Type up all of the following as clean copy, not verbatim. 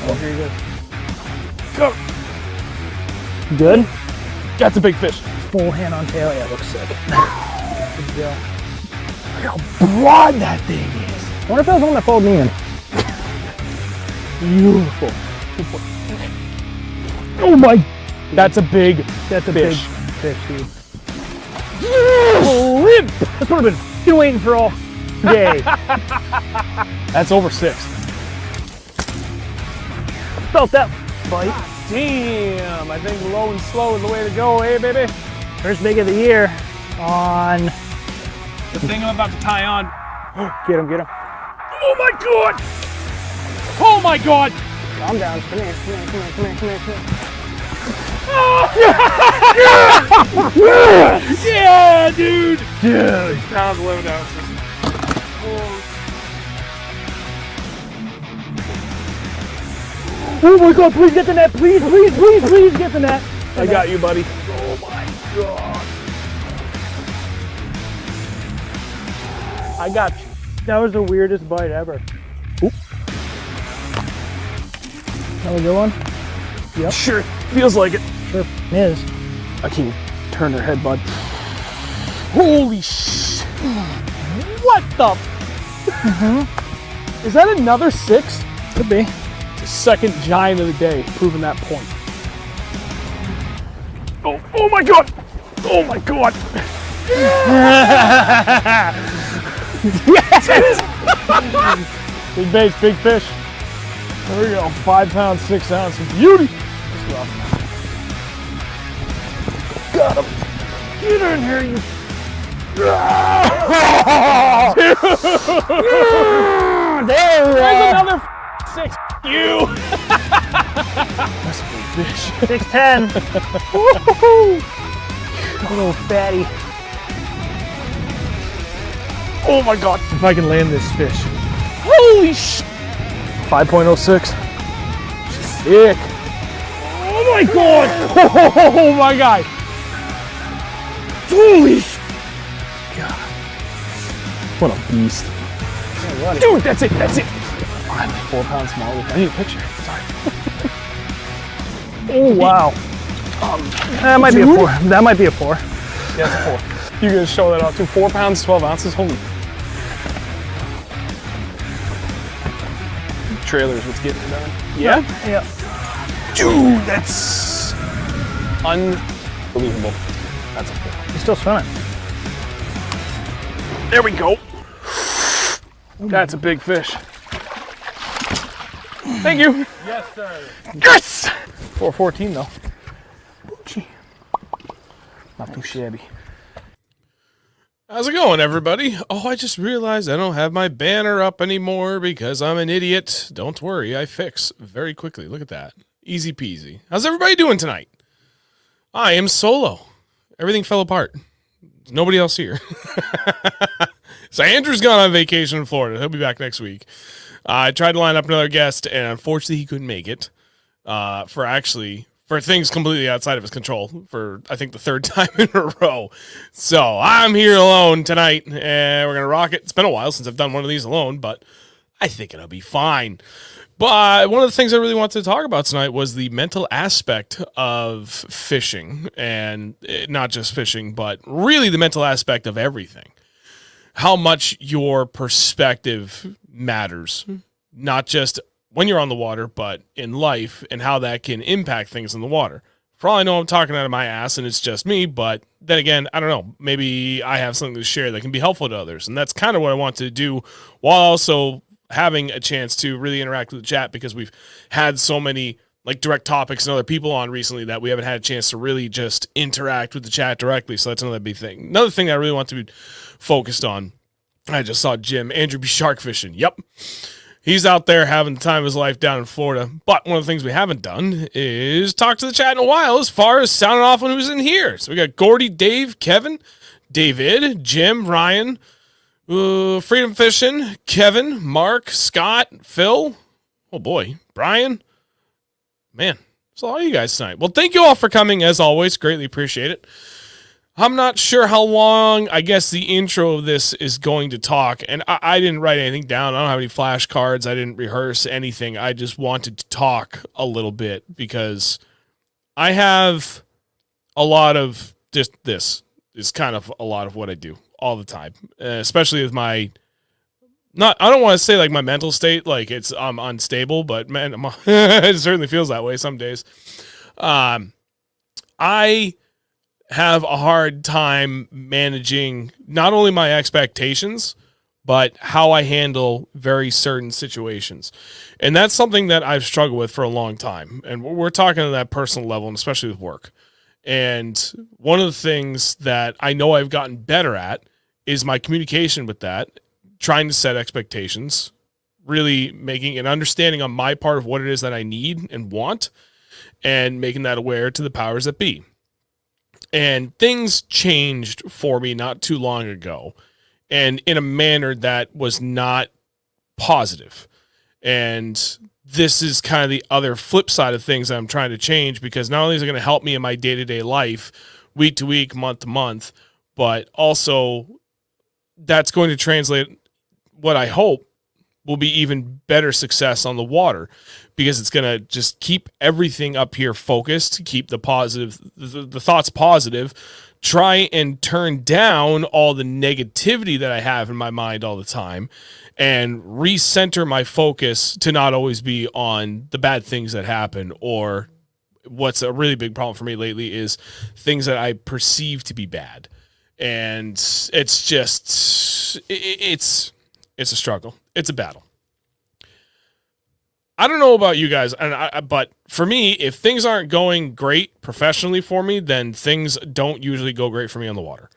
Oh, here he goes. Go. Good? That's a big fish. Full hand on tail. Yeah, looks sick. Good deal. Look how broad that thing is. I wonder if that was the one that pulled me in. Beautiful. Oh my. That's a big That's a fish. big fish, dude. Limp! That's what I've been waiting for all day. That's over 6. Felt that bite. Damn, I think low and slow is the way to go, eh, baby? First big of the year on. The thing I'm about to tie on. Get him, get him. Oh my god! Oh my god! Calm down. Come here, come here, come here, come here, come here, come here. Yeah, dude! Dude. 6 pounds, 11 ounces. Oh my god, please get the net. Please, please, please, please get the net. I got you, buddy. Oh my god. I got you. That was the weirdest bite ever. Oop. That was a good one? Yep. Sure, feels like it. Sure is. I can't turn her head, bud. Holy sh! What the? Is that another 6? Could be. It's the second giant of the day, proving that point. Oh my god! Oh my god! Yes! Big baits, big fish. There we go. 5 pounds, 6 ounces. Beauty! Let's go. Got him. Get in here, you. There's another 6. You. That's a big fish. 6'10". Woo-hoo-hoo. Little fatty. Oh my god. If I can land this fish. Holy sh! 5.06. She's sick. Oh my god. Oh my god. Holy sh! God. What a beast. Dude, that's it, that's it. I'm 4 pounds smaller. I need a picture. Sorry. Oh wow. That might be a 4. That might be a 4. Yeah, it's a 4. You guys show that off too. 4 pounds, 12 ounces. Holy. Trailer's what's getting it done. Yeah? Yeah. Dude, that's unbelievable. That's a 4. He's still swimming. There we go. That's a big fish. Thank you. Yes, sir. Yes! 414 though. Gee. Not too shabby. How's it going, everybody? Oh, I just realized I don't have my banner up anymore because I'm an idiot. Don't worry, I fix very quickly. Look at that. Easy peasy. How's everybody doing tonight? I am solo. Everything fell apart. There's nobody else here. So Andrew's gone on vacation in Florida. He'll be back next week. I tried to line up another guest, and unfortunately he couldn't make it for things completely outside of his control for, I think, the 3rd time in a row. So I'm here alone tonight, and we're going to rock it. It's been a while since I've done one of these alone, but I think it'll be fine. But one of the things I really wanted to talk about tonight was the mental aspect of fishing, and not just fishing, but really the mental aspect of everything. How much your perspective matters, not just when you're on the water, but in life, and how that can impact things in the water. For all I know, I'm talking out of my ass, and it's just me, but then again, I don't know. Maybe I have something to share that can be helpful to others, and that's kind of what I want to do, while also having a chance to really interact with the chat, because we've had so many like direct topics and other people on recently that we haven't had a chance to really just interact with the chat directly. So that's another big thing. Another thing that I really want to be focused on. I just saw Andrew be shark fishing. Yep. He's out there having the time of his life down in Florida. But one of the things we haven't done is talk to the chat in a while as far as sounding off on who's in here. So we got Gordy, Dave, Kevin, David, Jim, Ryan, Freedom Fishing, Kevin, Mark, Scott, Phil. Oh boy, Brian. Man, it's a lot of you guys tonight. Well, thank you all for coming as always. Greatly appreciate it. I'm not sure how long, I guess, the intro of this is going to talk. And I didn't write anything down. I don't have any flashcards. I didn't rehearse anything. I just wanted to talk a little bit because I have a lot of just this is kind of a lot of what I do all the time, especially with my, not, I don't want to say like my mental state, like it's unstable, but man, it certainly feels that way some days. I have a hard time managing not only my expectations, but how I handle very certain situations. And that's something that I've struggled with for a long time. And we're talking on that personal level, and especially with work. And one of the things that I know I've gotten better at is my communication with that, trying to set expectations, really making an understanding on my part of what it is that I need and want, and making that aware to the powers that be. And things changed for me not too long ago, and in a manner that was not positive. And this is kind of the other flip side of things that I'm trying to change, because not only is it going to help me in my day-to-day life, week to week, month to month, but also that's going to translate what I hope will be even better success on the water, because it's going to just keep everything up here focused, keep the positive, the thoughts positive, try and turn down all the negativity that I have in my mind all the time, and recenter my focus to not always be on the bad things that happen, or what's a really big problem for me lately is things that I perceive to be bad. And it's just, it's a struggle. It's a battle. I don't know about you guys, but for me, if things aren't going great professionally for me, then things don't usually go great for me on the water.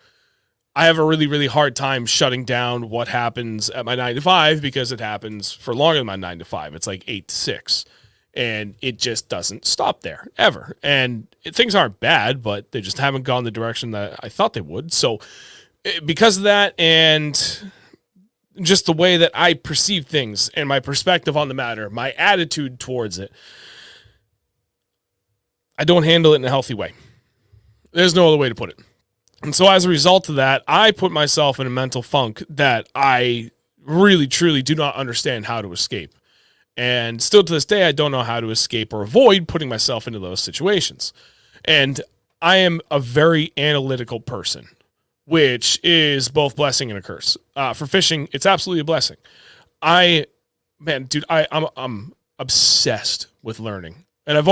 I have a really, really hard time shutting down what happens at my 9 to 5, because it happens for longer than my 9 to 5. It's like 8 to 6, and it just doesn't stop there ever. And things aren't bad, but they just haven't gone the direction that I thought they would. So because of that, and just the way that I perceive things and my perspective on the matter, my attitude towards it, I don't handle it in a healthy way. There's no other way to put it. And so as a result of that, I put myself in a mental funk that I really, truly do not understand how to escape. And still to this day, I don't know how to escape or avoid putting myself into those situations. And I am a very analytical person, which is both blessing and a curse. For fishing, it's absolutely a blessing. I'm obsessed with learning. And I've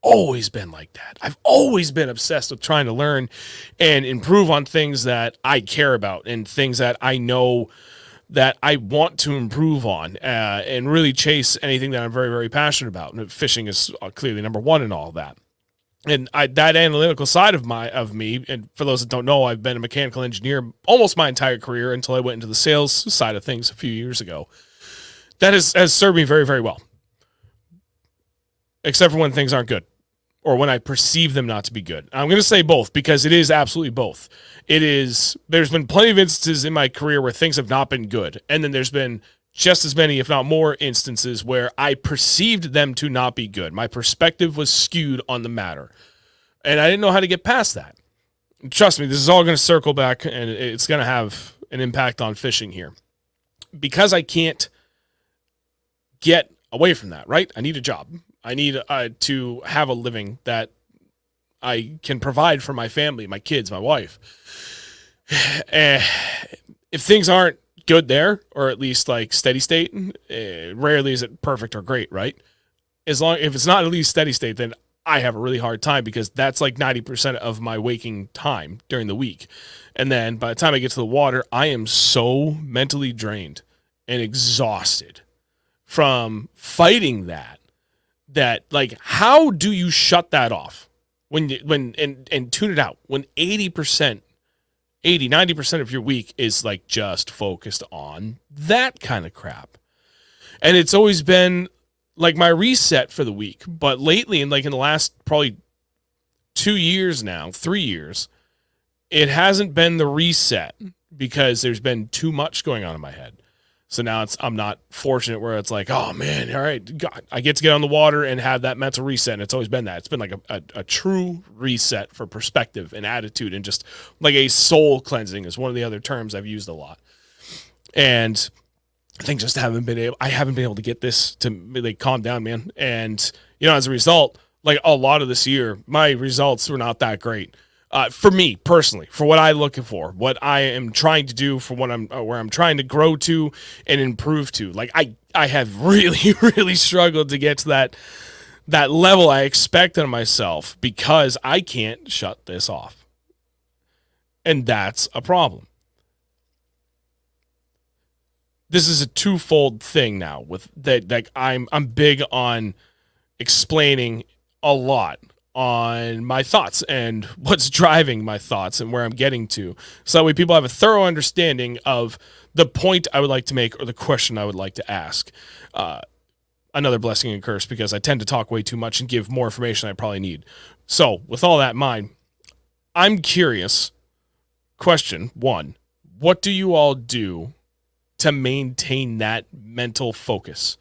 always been like that. I've always been obsessed with trying to learn and improve on things that I care about and things that I know that I want to improve on, and really chase anything that I'm very, very passionate about. And fishing is clearly number one in all of that. And that analytical side of me, and for those that don't know, I've been a mechanical engineer almost my entire career until I went into the sales side of things a few years ago. That has served me very, very well. Except for when things aren't good, or when I perceive them not to be good. I'm going to say both, because it is absolutely both. There's been plenty of instances in my career where things have not been good. And then there's been just as many, if not more, instances where I perceived them to not be good. My perspective was skewed on the matter, and I didn't know how to get past that. Trust me, this is all going to circle back, and it's going to have an impact on fishing here. Because I can't get away from that, right? I need a job. I need to have a living that I can provide for my family, my kids, my wife. If things aren't good there, or at least like steady state, rarely is it perfect or great, right? If it's not at least steady state, then I have a really hard time, because that's like 90% of my waking time during the week. And then by the time I get to the water, I am so mentally drained and exhausted from fighting that like, how do you shut that off and tune it out when 90% of your week is like just focused on that kind of crap? And it's always been like my reset for the week. But lately, in the last probably 2 years now, 3 years, it hasn't been the reset, because there's been too much going on in my head. So now I'm not fortunate where it's like, oh man, all right, God, I get to get on the water and have that mental reset. And it's always been that. It's been like a true reset for perspective and attitude, and just like a soul cleansing is one of the other terms I've used a lot. And I think just I haven't been able to get this to like calm down, man. And as a result, like a lot of this year, my results were not that great. For me personally, for what I'm looking for, what I am trying to do, for what where I'm trying to grow to and improve to. Like I have really, really struggled to get to that level I expected of myself, because I can't shut this off. And that's a problem. This is a twofold thing now with that. Like I'm big on explaining a lot on my thoughts and what's driving my thoughts and where I'm getting to, so that way people have a thorough understanding of the point I would like to make or the question I would like to ask. Another blessing and curse, because I tend to talk way too much and give more information I probably need. So with all that in mind, I'm curious. Question 1, what do you all do to maintain that mental focus,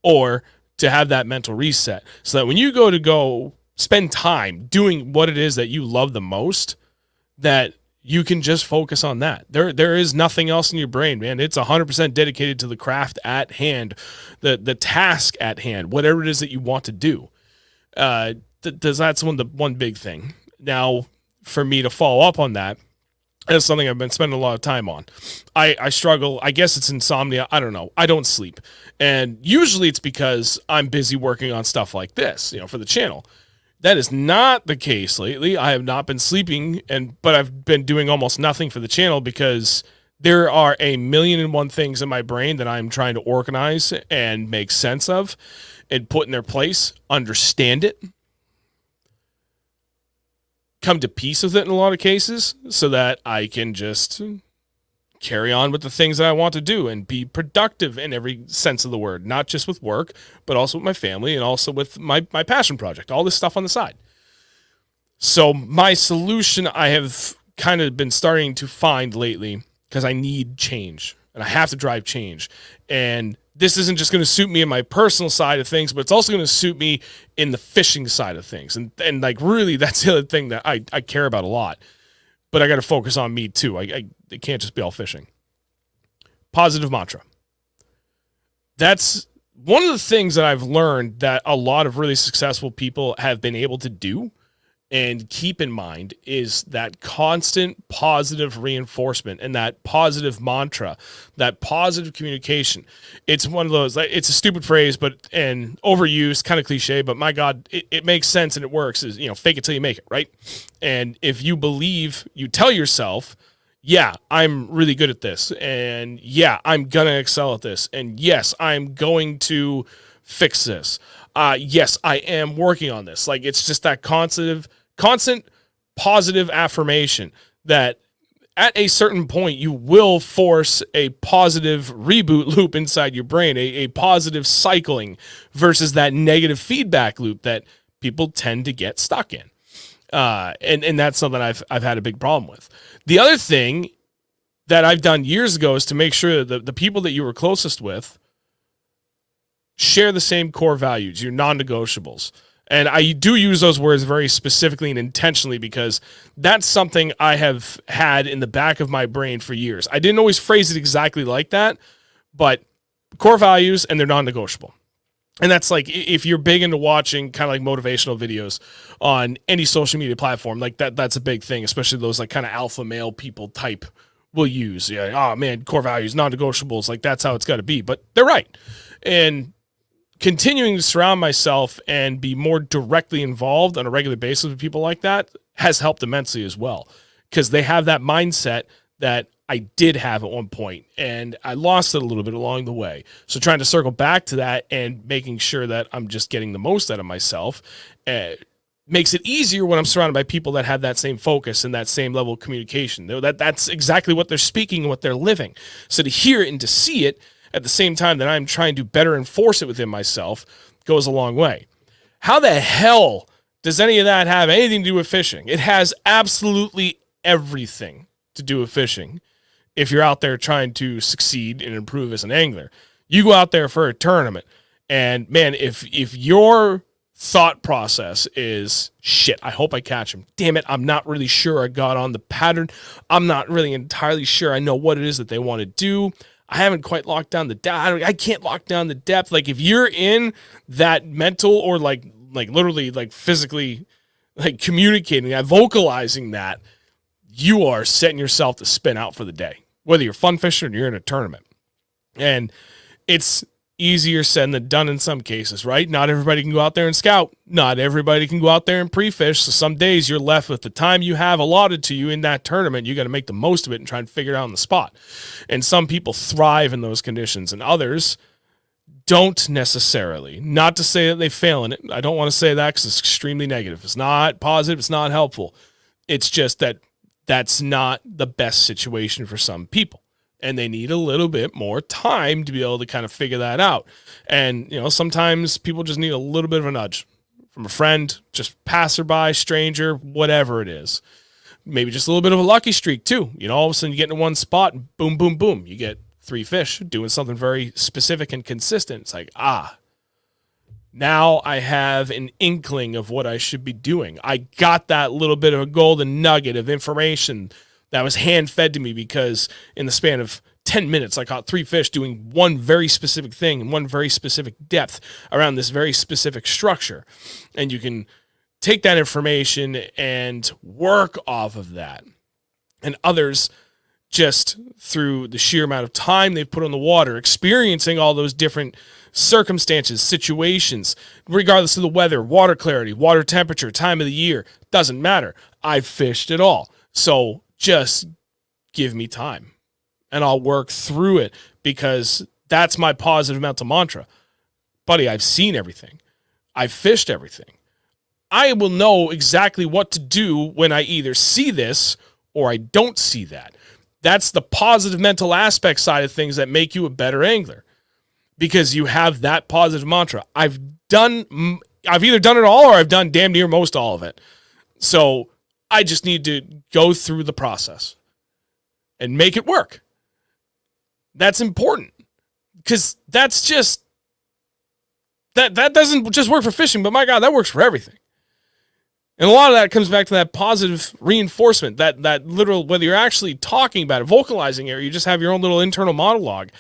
or to have that mental reset, so that when you go spend time doing what it is that you love the most, that you can just focus on that? There is nothing else in your brain, man. It's 100% dedicated to the craft at hand, the task at hand, whatever it is that you want to do. That's one big thing. Now, for me to follow up on that, that's something I've been spending a lot of time on. I struggle. I guess it's insomnia. I don't know. I don't sleep. And usually it's because I'm busy working on stuff like this, for the channel. That is not the case lately. I have not been sleeping, but I've been doing almost nothing for the channel, because there are a million and one things in my brain that I'm trying to organize and make sense of and put in their place, understand it, come to peace with it in a lot of cases, so that I can just carry on with the things that I want to do and be productive in every sense of the word, not just with work, but also with my family and also with my passion project, all this stuff on the side. So my solution I have kind of been starting to find lately, because I need change and I have to drive change. And this isn't just going to suit me in my personal side of things, but it's also going to suit me in the fishing side of things. And like, really, that's the other thing that I care about a lot. But I got to focus on me too. It can't just be all fishing. Positive mantra. That's one of the things that I've learned that a lot of really successful people have been able to do and keep in mind, is that constant positive reinforcement and that positive mantra, that positive communication. It's one of those, it's a stupid phrase, and overused, kind of cliche, but my God, it makes sense and it works. Is, fake it till you make it, right? And if you believe, you tell yourself, yeah, I'm really good at this, and yeah, I'm gonna excel at this, and yes, I'm going to fix this. Yes, I am working on this. Like, it's just that constant positive affirmation that at a certain point you will force a positive reboot loop inside your brain, a positive cycling, versus that negative feedback loop that people tend to get stuck in. And that's something I've had a big problem with. The other thing that I've done years ago is to make sure that the people that you were closest with share the same core values, your non-negotiables. And I do use those words very specifically and intentionally, because that's something I have had in the back of my brain for years. I didn't always phrase it exactly like that, but core values, and they're non-negotiable. And that's like, if you're big into watching kind of like motivational videos on any social media platform, like that's a big thing, especially those like kind of alpha male people type will use. Yeah, oh man, core values, non-negotiables, like that's how it's got to be. But they're right. And continuing to surround myself and be more directly involved on a regular basis with people like that has helped immensely as well, because they have that mindset that I did have at one point, and I lost it a little bit along the way. So trying to circle back to that and making sure that I'm just getting the most out of myself makes it easier when I'm surrounded by people that have that same focus and that same level of communication. That's exactly what they're speaking and what they're living. So to hear it and to see it at the same time that I'm trying to better enforce it within myself goes a long way. How the hell does any of that have anything to do with fishing? It has absolutely everything to do with fishing. if you're out there trying to succeed and improve as an angler. You go out there for a tournament, and man, if your thought process is, shit, I hope I catch him. Damn it, I'm not really sure I got on the pattern. I'm not really entirely sure I know what it is that they want to do. I haven't quite locked down the depth. I can't lock down the depth. Like, if you're in that mental or like literally like physically like communicating that, vocalizing that, you are setting yourself to spin out for the day, whether you're fun fishing or you're in a tournament. And it's easier said than done in some cases, right? Not everybody can go out there and scout. Not everybody can go out there and pre-fish. So some days you're left with the time you have allotted to you in that tournament. You got to make the most of it and try and figure it out on the spot. And some people thrive in those conditions, and others don't necessarily. Not to say that they fail in it. I don't want to say that because it's extremely negative. It's not positive. It's not helpful. It's just that that's not the best situation for some people. And they need a little bit more time to be able to kind of figure that out. And, you know, sometimes people just need a little bit of a nudge from a friend, just passerby, stranger, whatever it is. Maybe just a little bit of a lucky streak too. You know, all of a sudden you get into one spot and boom, boom, boom. You get 3 fish doing something very specific and consistent. It's like, now I have an inkling of what I should be doing. I got that little bit of a golden nugget of information that was hand-fed to me because in the span of 10 minutes, I caught 3 fish doing one very specific thing in one very specific depth around this very specific structure. And you can take that information and work off of that. And others, just through the sheer amount of time they've put on the water, experiencing all those different circumstances, situations, regardless of the weather, water clarity, water temperature, time of the year, doesn't matter. I've fished it all. So just give me time and I'll work through it, because that's my positive mental mantra. Buddy, I've seen everything. I've fished everything. I will know exactly what to do when I either see this or I don't see that. That's the positive mental aspect side of things that make you a better angler, because you have that positive mantra. I've either done it all or I've done damn near most all of it. So I just need to go through the process and make it work. That's important, because that's just, that doesn't just work for fishing, but my God, that works for everything. And a lot of that comes back to that positive reinforcement, that literal, whether you're actually talking about it, vocalizing it, or you just have your own little internal monologue,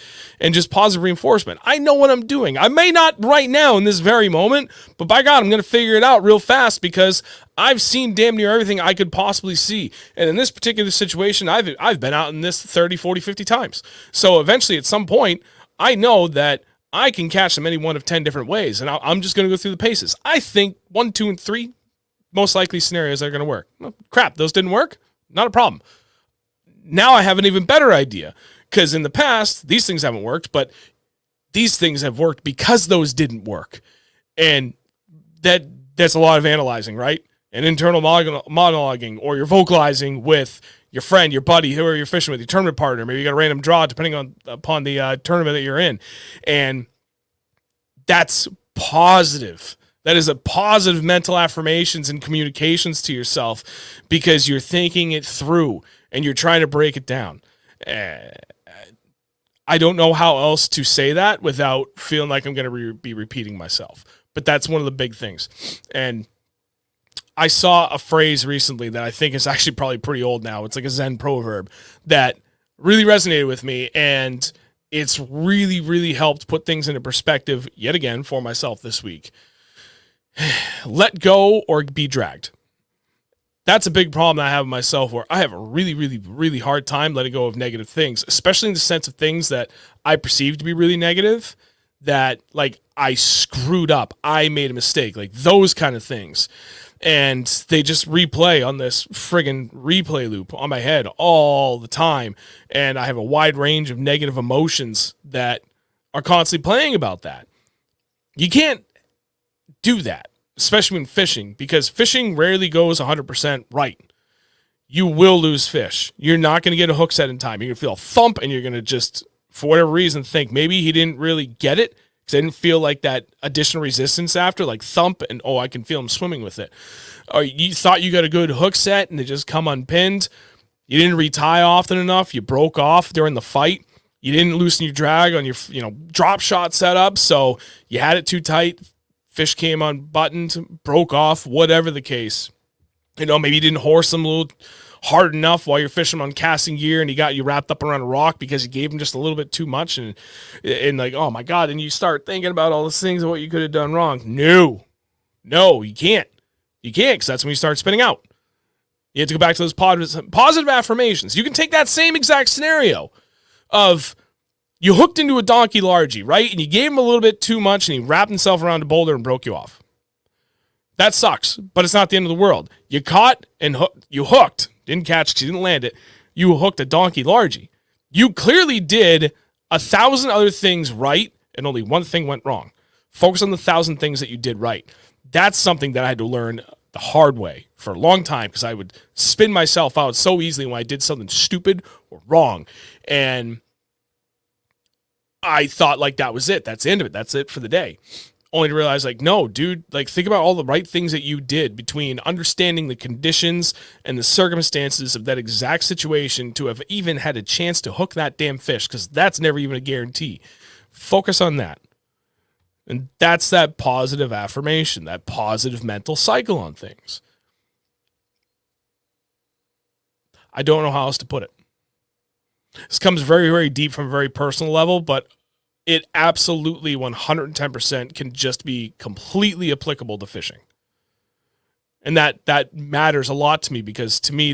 and just positive reinforcement. I know what I'm doing. I may not right now in this very moment, but by God, I'm going to figure it out real fast, because I've seen damn near everything I could possibly see. And in this particular situation, I've been out in this 30, 40, 50 times. So eventually at some point, I know that I can catch them any one of 10 different ways. And I'm just going to go through the paces. I think 1, 2, and 3 most likely scenarios are going to work. Well, crap, those didn't work? Not a problem. Now I have an even better idea, because in the past, these things haven't worked, but these things have worked because those didn't work. And that's a lot of analyzing, right? And internal monologuing, or you're vocalizing with your friend, your buddy, who you're fishing with, your tournament partner. Maybe you got a random draw depending upon the tournament that you're in. And that's positive. That is a positive mental affirmations and communications to yourself, because you're thinking it through and you're trying to break it down. I don't know how else to say that without feeling like I'm going to be repeating myself. But that's one of the big things. And I saw a phrase recently that I think is actually probably pretty old now. It's like a Zen proverb that really resonated with me. And it's really, really helped put things into perspective yet again for myself this week. Let go or be dragged. That's a big problem I have with myself, where I have a really, really, really hard time letting go of negative things, especially in the sense of things that I perceive to be really negative, that like I screwed up, I made a mistake, like those kind of things. And they just replay on this friggin' replay loop on my head all the time. And I have a wide range of negative emotions that are constantly playing about that. You can't do that, especially when fishing, because fishing rarely goes 100% right. You will lose fish. You're not going to get a hook set in time. You're going to feel a thump, and you're going to just, for whatever reason, think maybe he didn't really get it, because I didn't feel like that additional resistance after, like thump, and oh, I can feel him swimming with it. Or you thought you got a good hook set, and they just come unpinned. You didn't retie often enough. You broke off during the fight. You didn't loosen your drag on your, drop shot setup. So you had it too tight. Fish came unbuttoned, broke off, whatever the case. Maybe you didn't horse them a little hard enough while you're fishing on casting gear, and he got you wrapped up around a rock because you gave him just a little bit too much, and like, oh my God, and you start thinking about all those things of what you could have done wrong. No, you can't. You can't, because that's when you start spinning out. You have to go back to those positive affirmations. You can take that same exact scenario of you hooked into a donkey largie, right? And you gave him a little bit too much, and he wrapped himself around a boulder and broke you off. That sucks, but it's not the end of the world. You caught and you hooked. Didn't catch because you didn't land it. You hooked a donkey largie. You clearly did 1,000 other things right, and only one thing went wrong. Focus on the 1,000 things that you did right. That's something that I had to learn the hard way for a long time, because I would spin myself out so easily when I did something stupid or wrong. And I thought like that was it. That's the end of it. That's it for the day. Only to realize, like, no, dude, like, think about all the right things that you did between understanding the conditions and the circumstances of that exact situation to have even had a chance to hook that damn fish, because that's never even a guarantee. Focus on that. And that's that positive affirmation, that positive mental cycle on things. I don't know how else to put it. This comes very, very deep from a very personal level, but it absolutely 110% can just be completely applicable to fishing. And that matters a lot to me, because to me,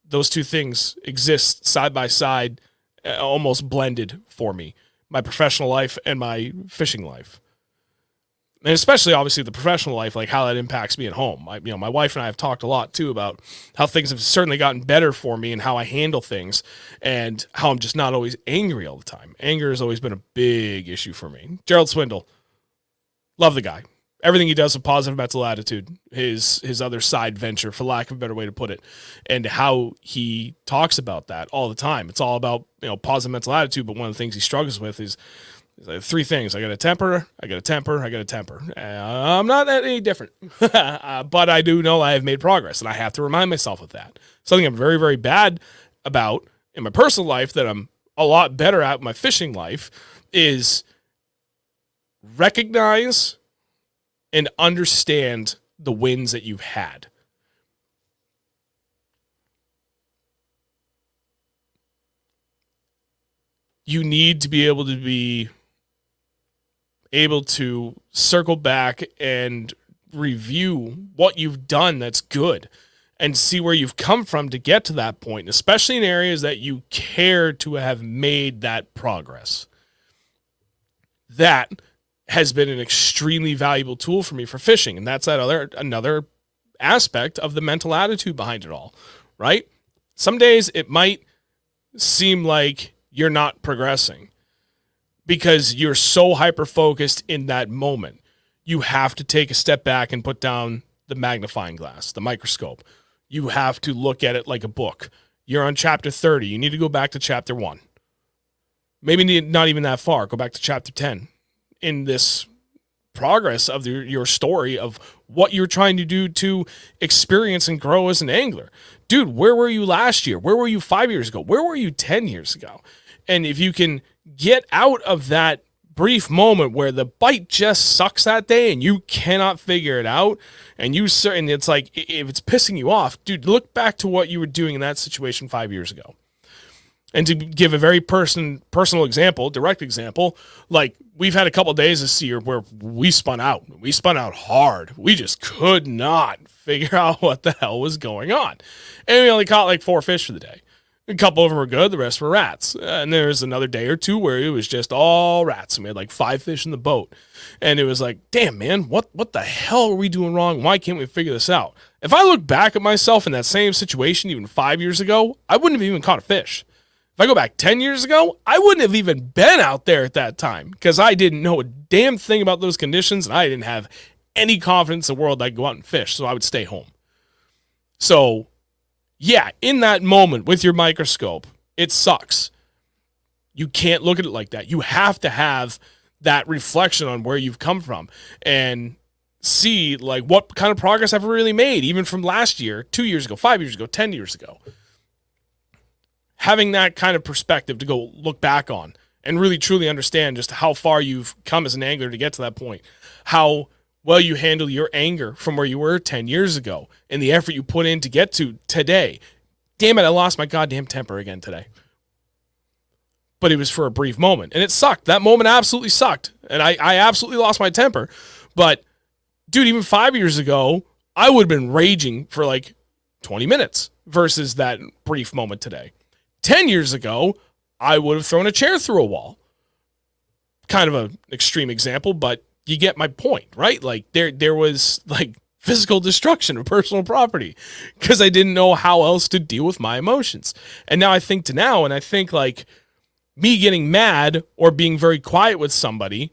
those two things exist side by side, almost blended for me, my professional life and my fishing life. And especially, obviously, the professional life, like how that impacts me at home. My wife and I have talked a lot, too, about how things have certainly gotten better for me and how I handle things, and how I'm just not always angry all the time. Anger has always been a big issue for me. Gerald Swindle, love the guy. Everything he does with positive mental attitude, his other side venture, for lack of a better way to put it, and how he talks about that all the time. It's all about positive mental attitude, but one of the things he struggles with is three things. I got a temper, I got a temper, I got a temper. I'm not that any different. But I do know I have made progress, and I have to remind myself of that. Something I'm very, very bad about in my personal life that I'm a lot better at in my fishing life is recognize and understand the wins that you've had. You need to be able to circle back and review what you've done that's good and see where you've come from to get to that point, especially in areas that you care to have made that progress. That has been an extremely valuable tool for me for fishing, and that's another aspect of the mental attitude behind it all, right? Some days it might seem like you're not progressing, because you're so hyper-focused in that moment. You have to take a step back and put down the magnifying glass, the microscope. You have to look at it like a book. You're on chapter 30. You need to go back to chapter 1. Maybe not even that far. Go back to chapter 10 in this progress of your story of what you're trying to do to experience and grow as an angler. Dude, where were you last year? Where were you 5 years ago? Where were you 10 years ago? And if you can get out of that brief moment where the bite just sucks that day and you cannot figure it out, and it's like, if it's pissing you off, dude, look back to what you were doing in that situation 5 years ago. And to give a very personal example, direct example, like, we've had a couple of days this year where we spun out. We spun out hard. We just could not figure out what the hell was going on. And we only caught like 4 fish for the day. A couple of them were good. The rest were rats. And there was another day or two where it was just all rats. And we had like 5 fish in the boat. And it was like, damn, man, what the hell are we doing wrong? Why can't we figure this out? If I look back at myself in that same situation even 5 years ago, I wouldn't have even caught a fish. If I go back 10 years ago, I wouldn't have even been out there at that time, because I didn't know a damn thing about those conditions, and I didn't have any confidence in the world I'd go out and fish, so I would stay home. So, yeah, in that moment with your microscope, it sucks. You can't look at it like that. You have to have that reflection on where you've come from and see, like, what kind of progress I've really made, even from last year, 2 years ago, 5 years ago, 10 years ago. having that kind of perspective to go look back on and really truly understand just how far you've come as an angler to get to that point, how well you handle your anger from where you were 10 years ago and the effort you put in to get to today. Damn it, I lost my goddamn temper again today. But it was for a brief moment, and it sucked. That moment absolutely sucked, and I absolutely lost my temper. But, dude, even 5 years ago, I would have been raging for like 20 minutes versus that brief moment today. 10 years ago, I would have thrown a chair through a wall. Kind of an extreme example, but you get my point, right? Like there was like physical destruction of personal property because I didn't know how else to deal with my emotions. And now I think to now, and I think like me getting mad or being very quiet with somebody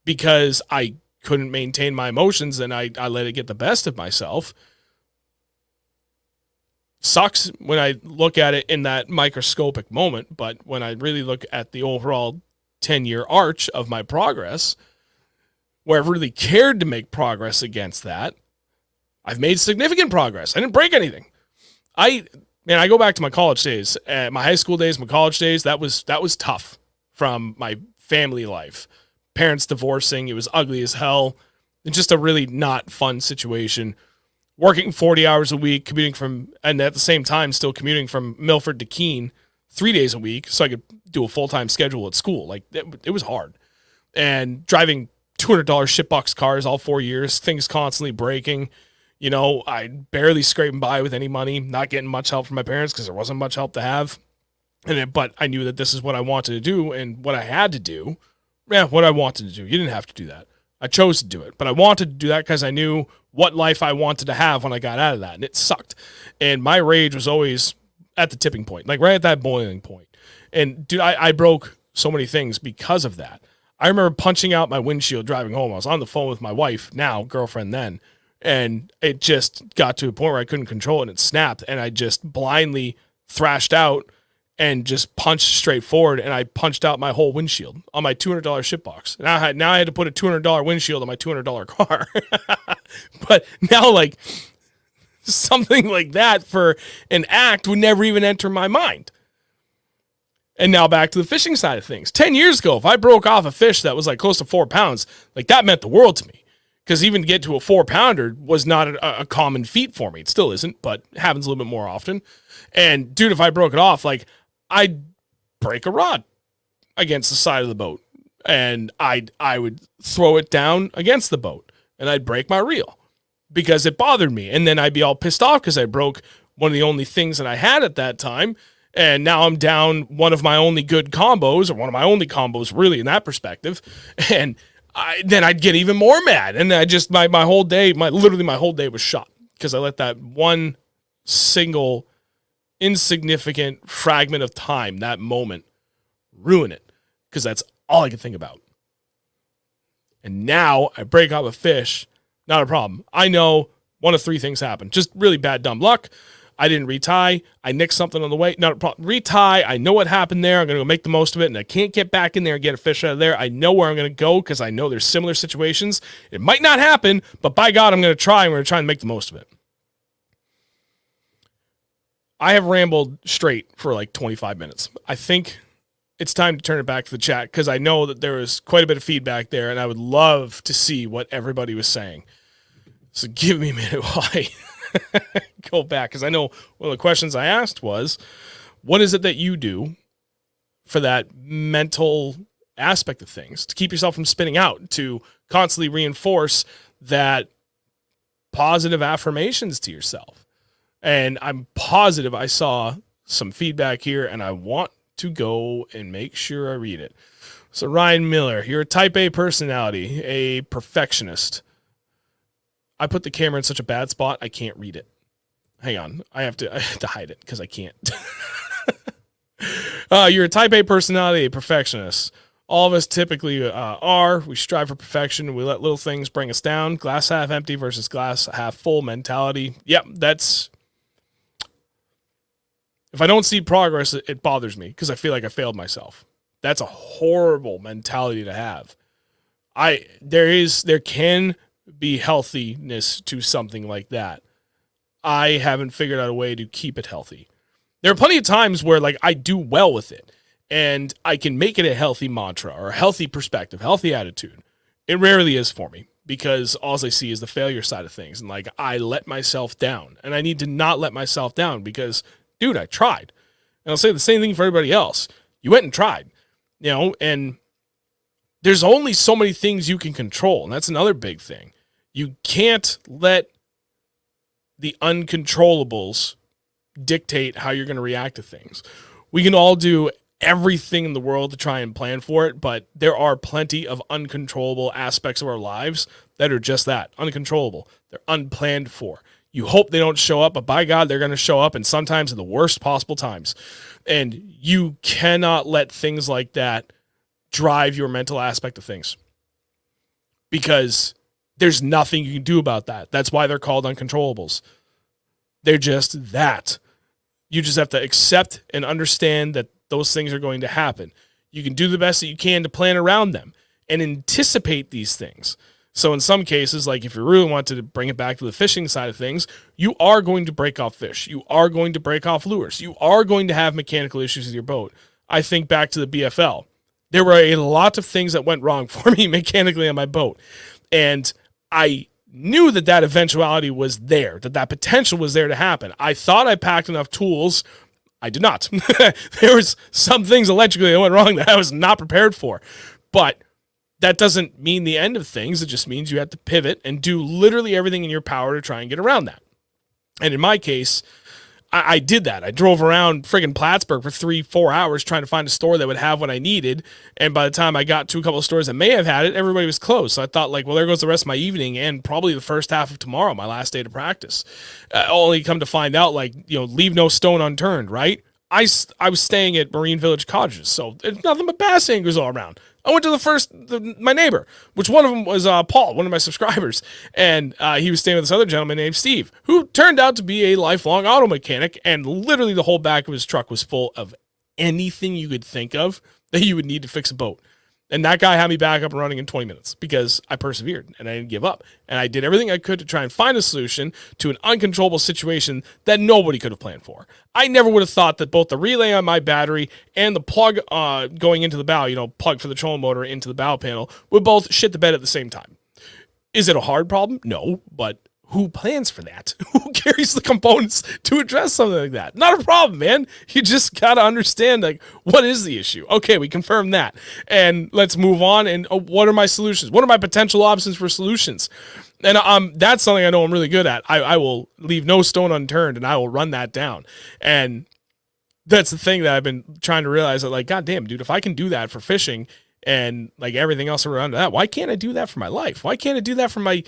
because I couldn't maintain my emotions and I let it get the best of myself sucks when I look at it in that microscopic moment. But when I really look at the overall 10-year arch of my progress, where I've really cared to make progress against that, I've made significant progress. I didn't break anything. I go back to my college days, my high school days, my college days. That was tough from my family life. Parents divorcing. It was ugly as hell. It's just a really not fun situation. Working 40 hours a week, and at the same time still commuting from Milford to Keene 3 days a week so I could do a full-time schedule at school. Like, it was hard. And driving $200 shitbox cars all 4 years, things constantly breaking. You know, I barely scraping by with any money, not getting much help from my parents because there wasn't much help to have. But I knew that this is what I wanted to do and what I had to do. Yeah, what I wanted to do. You didn't have to do that. I chose to do it, but I wanted to do that because I knew what life I wanted to have when I got out of that, and it sucked. And my rage was always at the tipping point, like right at that boiling point. And dude, I broke so many things because of that. I remember punching out my windshield driving home. I was on the phone with my wife, now girlfriend then, and it just got to a point where I couldn't control it, and it snapped, and I just blindly thrashed out and just punched straight forward, and I punched out my whole windshield on my $200 shitbox. Now I had to put a $200 windshield on my $200 car. But now, like, something like that for an act would never even enter my mind. And now back to the fishing side of things. 10 years ago, if I broke off a fish that was like close to 4 pounds, like that meant the world to me. Because even to get to a 4-pounder was not a common feat for me. It still isn't, but it happens a little bit more often. And dude, if I broke it off, like, I'd break a rod against the side of the boat, and I would throw it down against the boat, and I'd break my reel because it bothered me. And then I'd be all pissed off because I broke one of the only things that I had at that time. And now I'm down one of my only good combos, or one of my only combos really in that perspective. And then I'd get even more mad. And I just, my whole day, literally my whole day was shot because I let that one single insignificant fragment of time, that moment, ruin it, because that's all I could think about. And now I break up a fish, not a problem. I know one of three things happened. Just really bad dumb luck. I didn't retie. I nicked something on the way. Not a problem. Retie. I know what happened there. I'm going to go make the most of it, and I can't get back in there and get a fish out of there. I know where I'm going to go because I know there's similar situations. It might not happen, but by God, I'm going to try, and we're going to try and make the most of it. I have rambled straight for like 25 minutes. I think it's time to turn it back to the chat because I know that there was quite a bit of feedback there, and I would love to see what everybody was saying. So give me a minute while I go back, because I know one of the questions I asked was, what is it that you do for that mental aspect of things to keep yourself from spinning out, to constantly reinforce that positive affirmations to yourself? And I'm positive I saw some feedback here, and I want to go and make sure I read it. So Ryan Miller, you're a type A personality, a perfectionist. I put the camera in such a bad spot, I can't read it. Hang on. I have to hide it because I can't. You're a type A personality, a perfectionist. All of us typically are. We strive for perfection. We let little things bring us down. Glass half empty versus glass half full mentality. Yep, that's... If I don't see progress, it bothers me because I feel like I failed myself. That's a horrible mentality to have. There can be healthiness to something like that. I haven't figured out a way to keep it healthy. There are plenty of times where like I do well with it and I can make it a healthy mantra or a healthy perspective, healthy attitude. It rarely is for me because all I see is the failure side of things. And like I let myself down, and I need to not let myself down because, dude, I tried. And I'll say the same thing for everybody else. You went and tried, you know, and there's only so many things you can control. And that's another big thing. You can't let the uncontrollables dictate how you're going to react to things. We can all do everything in the world to try and plan for it, but there are plenty of uncontrollable aspects of our lives that are just that, uncontrollable. They're unplanned for. You hope they don't show up, but by God, they're going to show up, and sometimes in the worst possible times. And you cannot let things like that drive your mental aspect of things because there's nothing you can do about that. That's why they're called uncontrollables. They're just that. You just have to accept and understand that those things are going to happen. You can do the best that you can to plan around them and anticipate these things. So in some cases, like if you really want to bring it back to the fishing side of things, you are going to break off fish. You are going to break off lures. You are going to have mechanical issues with your boat. I think back to the BFL. There were a lot of things that went wrong for me mechanically on my boat. And I knew that that eventuality was there, that potential was there to happen. I thought I packed enough tools. I did not. There was some things electrically that went wrong that I was not prepared for. But that doesn't mean the end of things. It just means you have to pivot and do literally everything in your power to try and get around that. And in my case, I did that. I drove around friggin' Plattsburgh for 3-4 hours trying to find a store that would have what I needed. And by the time I got to a couple of stores that may have had it, everybody was closed. So I thought, like, well, there goes the rest of my evening and probably the first half of tomorrow, my last day to practice. Only come to find out, like, you know, leave no stone unturned, right? I was staying at Marine Village Cottages, so there's nothing but bass anglers all around. I went to my neighbor, which one of them was Paul, one of my subscribers, and he was staying with this other gentleman named Steve, who turned out to be a lifelong auto mechanic, and literally the whole back of his truck was full of anything you could think of that you would need to fix a boat. And that guy had me back up and running in 20 minutes because I persevered and I didn't give up. And I did everything I could to try and find a solution to an uncontrollable situation that nobody could have planned for. I never would have thought that both the relay on my battery and the plug going into the bow, you know, plug for the trolling motor into the bow panel, would both shit the bed at the same time. Is it a hard problem? No, but who plans for that? Who carries the components to address something like that? Not a problem, man. You just got to understand, like, what is the issue? Okay, we confirmed that. And let's move on. And what are my solutions? What are my potential options for solutions? And that's something I know I'm really good at. I will leave no stone unturned, and I will run that down. And that's the thing that I've been trying to realize, that, like, goddamn, dude, if I can do that for fishing and, like, everything else around that, why can't I do that for my life? Why can't I do that for my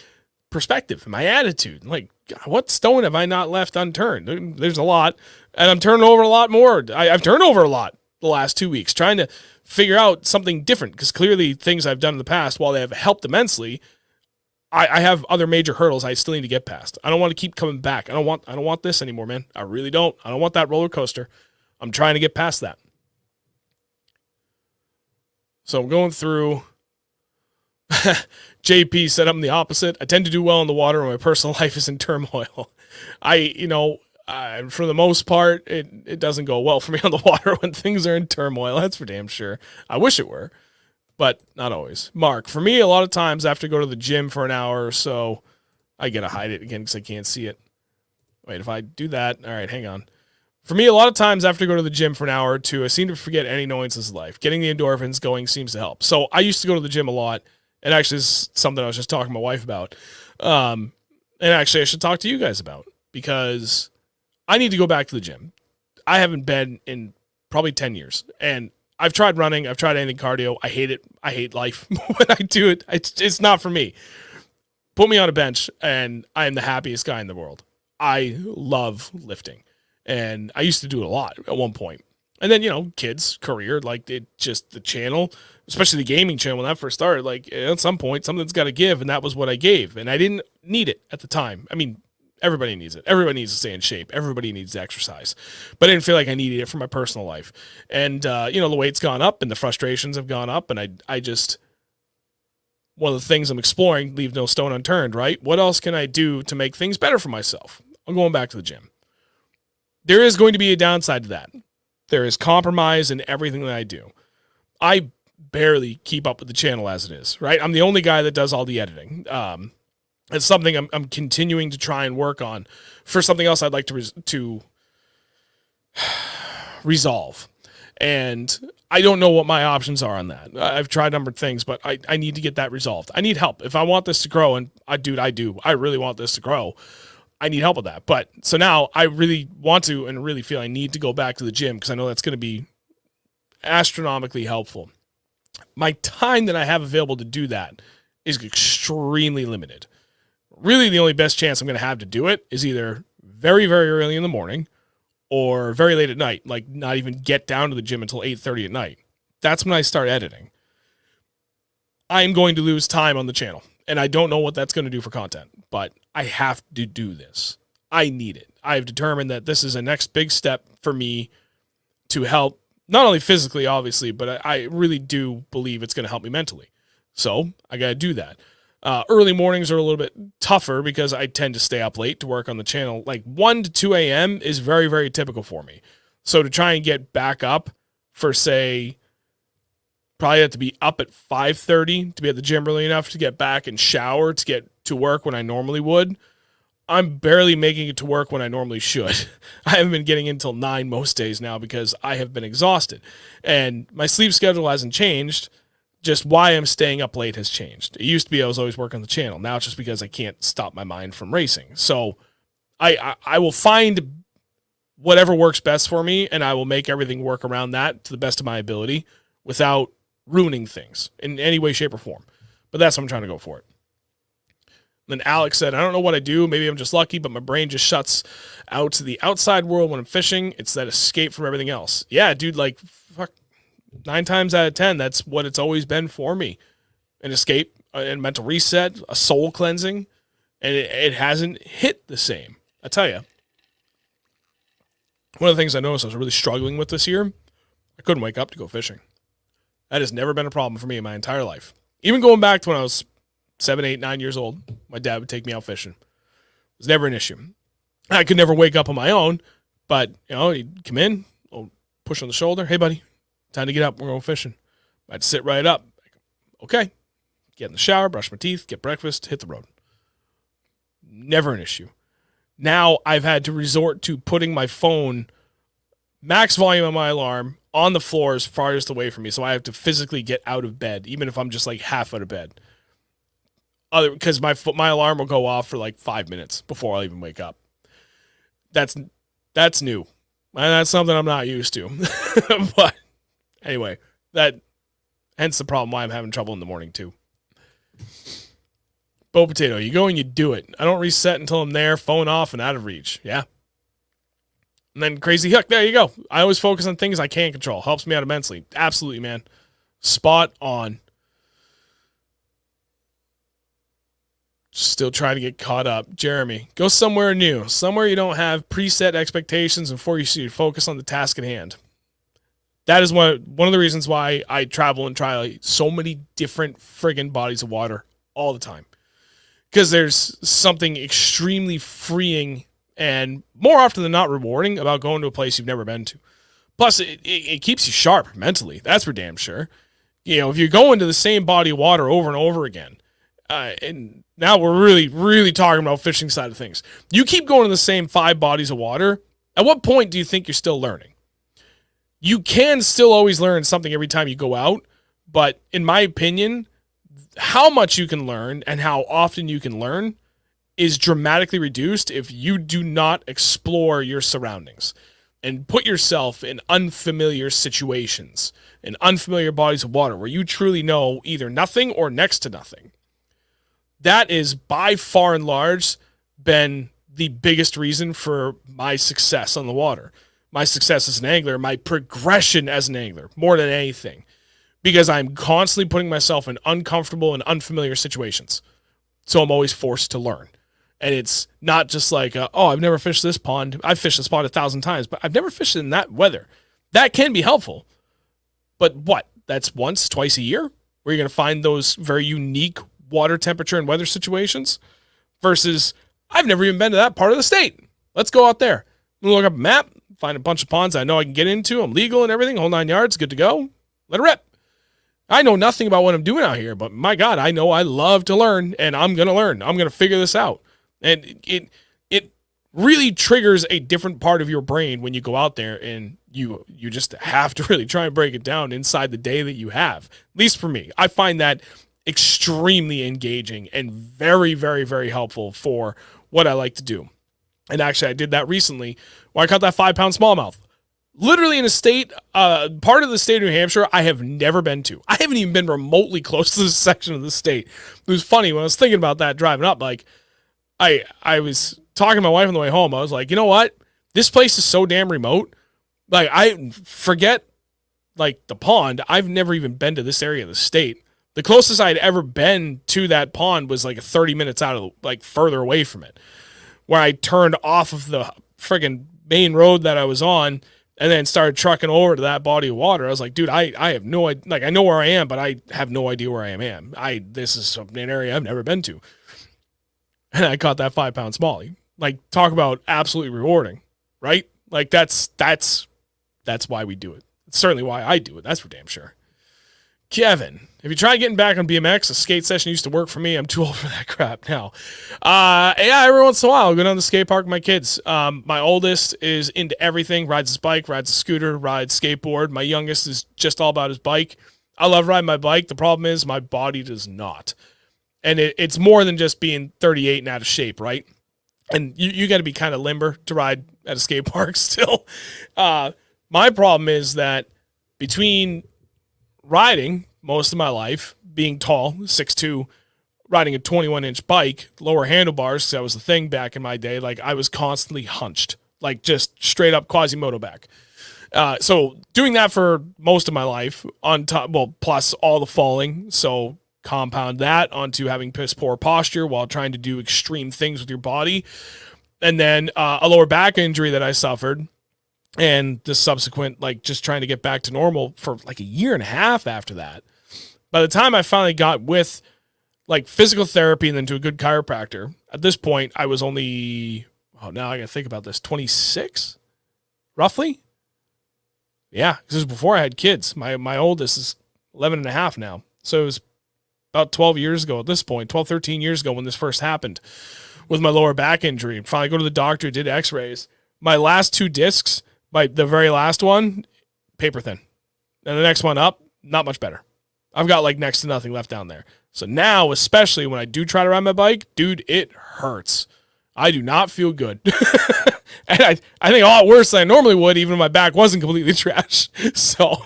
perspective and my attitude? Like, God, what stone have I not left unturned? There's a lot, and I'm turning over a lot more. I've turned over a lot the last 2 weeks trying to figure out something different, because clearly things I've done in the past, while they have helped immensely, I have other major hurdles I still need to get past. I don't want to keep coming back. I don't want this anymore, man. I really don't. I don't want that roller coaster. I'm trying to get past that. So I'm going through. JP said I'm the opposite. I tend to do well in the water when my personal life is in turmoil. For the most part, it doesn't go well for me on the water when things are in turmoil. That's for damn sure. I wish it were, but not always. Mark, for me, a lot of times I have to go to the gym for an hour or so. I got to hide it again because I can't see it. Wait, if I do that, all right, hang on. For me, a lot of times I have to go to the gym for an hour or two. I seem to forget any annoyances in life. Getting the endorphins going seems to help. So I used to go to the gym a lot. And actually, this is something I was just talking to my wife about. And actually, I should talk to you guys about, because I need to go back to the gym. I haven't been in probably 10 years. And I've tried running. I've tried anything cardio. I hate it. I hate life when I do it. It's not for me. Put me on a bench, and I am the happiest guy in the world. I love lifting. And I used to do it a lot at one point. And then, you know, kids, career, like the channel, especially the gaming channel when that first started, like at some point, something's got to give. And that was what I gave. And I didn't need it at the time. I mean, everybody needs it. Everybody needs to stay in shape. Everybody needs to exercise. But I didn't feel like I needed it for my personal life. And, you know, the weight's gone up and the frustrations have gone up. And I just, one of the things I'm exploring, leave no stone unturned, right? What else can I do to make things better for myself? I'm going back to the gym. there is going to be a downside to that. There is compromise in everything that I do. I barely keep up with the channel as it is, right? I'm the only guy that does all the editing. It's something I'm continuing to try and work on for something else I'd like to resolve. And I don't know what my options are on that. I've tried a number of things, but I need to get that resolved. I need help. If I want this to grow, and I really want this to grow, I need help with that. But so now I really want to and really feel I need to go back to the gym because I know that's going to be astronomically helpful. My time that I have available to do that is extremely limited. Really, the only best chance I'm going to have to do it is either very, very early in the morning or very late at night, like not even get down to the gym until 8:30 at night. That's when I start editing. I'm going to lose time on the channel, and I don't know what that's going to do for content, but I have to do this. I need it. I've determined that this is a next big step for me to help, not only physically, obviously, but I really do believe it's going to help me mentally. So I got to do that. Early mornings are a little bit tougher because I tend to stay up late to work on the channel. Like 1 to 2 a.m. is very, very typical for me. So to try and get back up for, say, probably have to be up at 5:30 to be at the gym early enough to get back and shower to get to work when I normally would. I'm barely making it to work when I normally should. I haven't been getting in until 9 most days now because I have been exhausted. And my sleep schedule hasn't changed. Just why I'm staying up late has changed. It used to be I was always working on the channel. Now it's just because I can't stop my mind from racing. So I will find whatever works best for me, and I will make everything work around that to the best of my ability without ruining things in any way, shape, or form. But that's what I'm trying to go for it. Then Alex said, I don't know what I do. Maybe I'm just lucky, but my brain just shuts out to the outside world when I'm fishing. It's that escape from everything else. Yeah, dude, like, fuck. 9 times out of 10, that's what it's always been for me. An escape, a mental reset, a soul cleansing, and it hasn't hit the same. I tell you, one of the things I noticed I was really struggling with this year, I couldn't wake up to go fishing. That has never been a problem for me in my entire life. Even going back to when I was 7, 8, 9 years old, my dad would take me out fishing. It was never an issue. I could never wake up on my own, but, you know, he'd come in, push on the shoulder, hey, buddy. Time to get up. We're going fishing. I'd sit right up. Okay. Get in the shower, brush my teeth, get breakfast, hit the road. Never an issue. Now I've had to resort to putting my phone, max volume on my alarm, on the floor as farthest away from me. So I have to physically get out of bed, even if I'm just like half out of bed. Because my alarm will go off for like 5 minutes before I'll even wake up. That's new. And that's something I'm not used to. But anyway, hence the problem why I'm having trouble in the morning too. Bo Potato, you go and you do it. I don't reset until I'm there, phone off and out of reach. Yeah. And then Crazy Hook, there you go. I always focus on things I can't control. Helps me out immensely. Absolutely, man. Spot on. Still trying to get caught up. Jeremy, go somewhere new. Somewhere you don't have preset expectations before you focus on the task at hand. That is one of the reasons why I travel and try so many different friggin' bodies of water all the time. Because there's something extremely freeing and more often than not rewarding about going to a place you've never been to. Plus, it keeps you sharp mentally. That's for damn sure. You know, if you go into the same body of water over and over again, and now we're really, really talking about fishing side of things. You keep going to the same 5 bodies of water, at what point do you think you're still learning? You can still always learn something every time you go out, but in my opinion, how much you can learn and how often you can learn is dramatically reduced if you do not explore your surroundings and put yourself in unfamiliar situations, in unfamiliar bodies of water where you truly know either nothing or next to nothing. That is by far and large been the biggest reason for my success on the water. My success as an angler, my progression as an angler, more than anything. Because I'm constantly putting myself in uncomfortable and unfamiliar situations. So I'm always forced to learn. And it's not just like, I've never fished this pond. I've fished this pond 1,000 times, but I've never fished it in that weather. That can be helpful. But what? That's once, twice a year? Where you're going to find those very unique water temperature and weather situations? Versus, I've never even been to that part of the state. Let's go out there. Look up a map. find a bunch of ponds I know I can get into. I'm legal and everything, whole 9 yards, good to go. Let it rip. I know nothing about what I'm doing out here, but my God, I know I love to learn, and I'm going to learn. I'm going to figure this out. And it really triggers a different part of your brain when you go out there, and you just have to really try and break it down inside the day that you have. At least for me. I find that extremely engaging and very, very, very helpful for what I like to do. And actually, I did that recently where I caught that 5-pound smallmouth. Literally in a state, part of the state of New Hampshire I have never been to. I haven't even been remotely close to this section of the state. It was funny when I was thinking about that driving up. Like, I was talking to my wife on the way home. I was like, you know what? This place is so damn remote. Like, I forget, like, the pond. I've never even been to this area of the state. The closest I'd ever been to that pond was like 30 minutes out of, like, further away from it, where I turned off of the friggin' main road that I was on and then started trucking over to that body of water. I was like, dude, I have no idea. Like, I know where I am, but I have no idea where I am. This is an area I've never been to. And I caught that 5-pound smallie. Like, talk about absolutely rewarding, right? Like, that's why we do it. It's certainly why I do it. That's for damn sure. Kevin, if you try getting back on BMX, a skate session used to work for me. I'm too old for that crap now. Yeah, every once in a while, I'll go down to the skate park with my kids. My oldest is into everything, rides his bike, rides a scooter, rides skateboard. My youngest is just all about his bike. I love riding my bike. The problem is my body does not. And it's more than just being 38 and out of shape, right? And you got to be kind of limber to ride at a skate park still. My problem is that between riding most of my life, being tall, 6'2", riding a 21-inch bike, lower handlebars, because that was the thing back in my day, like I was constantly hunched, like just straight up Quasimodo back. So doing that for most of my life, on top, well, plus all the falling, so compound that onto having piss poor posture while trying to do extreme things with your body, and then a lower back injury that I suffered, and the subsequent, like, just trying to get back to normal for like a year and a half after that. By the time I finally got with, like, physical therapy and then to a good chiropractor, at this point, I was only, now I got to think about this, 26, roughly? Yeah, this is before I had kids. My oldest is 11 and a half now. So it was about 12 years ago at this point, 12, 13 years ago when this first happened with my lower back injury. Finally go to the doctor, did x-rays. My last 2 discs, the very last one, paper thin. And the next one up, not much better. I've got like next to nothing left down there. So now, especially when I do try to ride my bike, dude, it hurts. I do not feel good. And I think a lot worse than I normally would, even if my back wasn't completely trash. So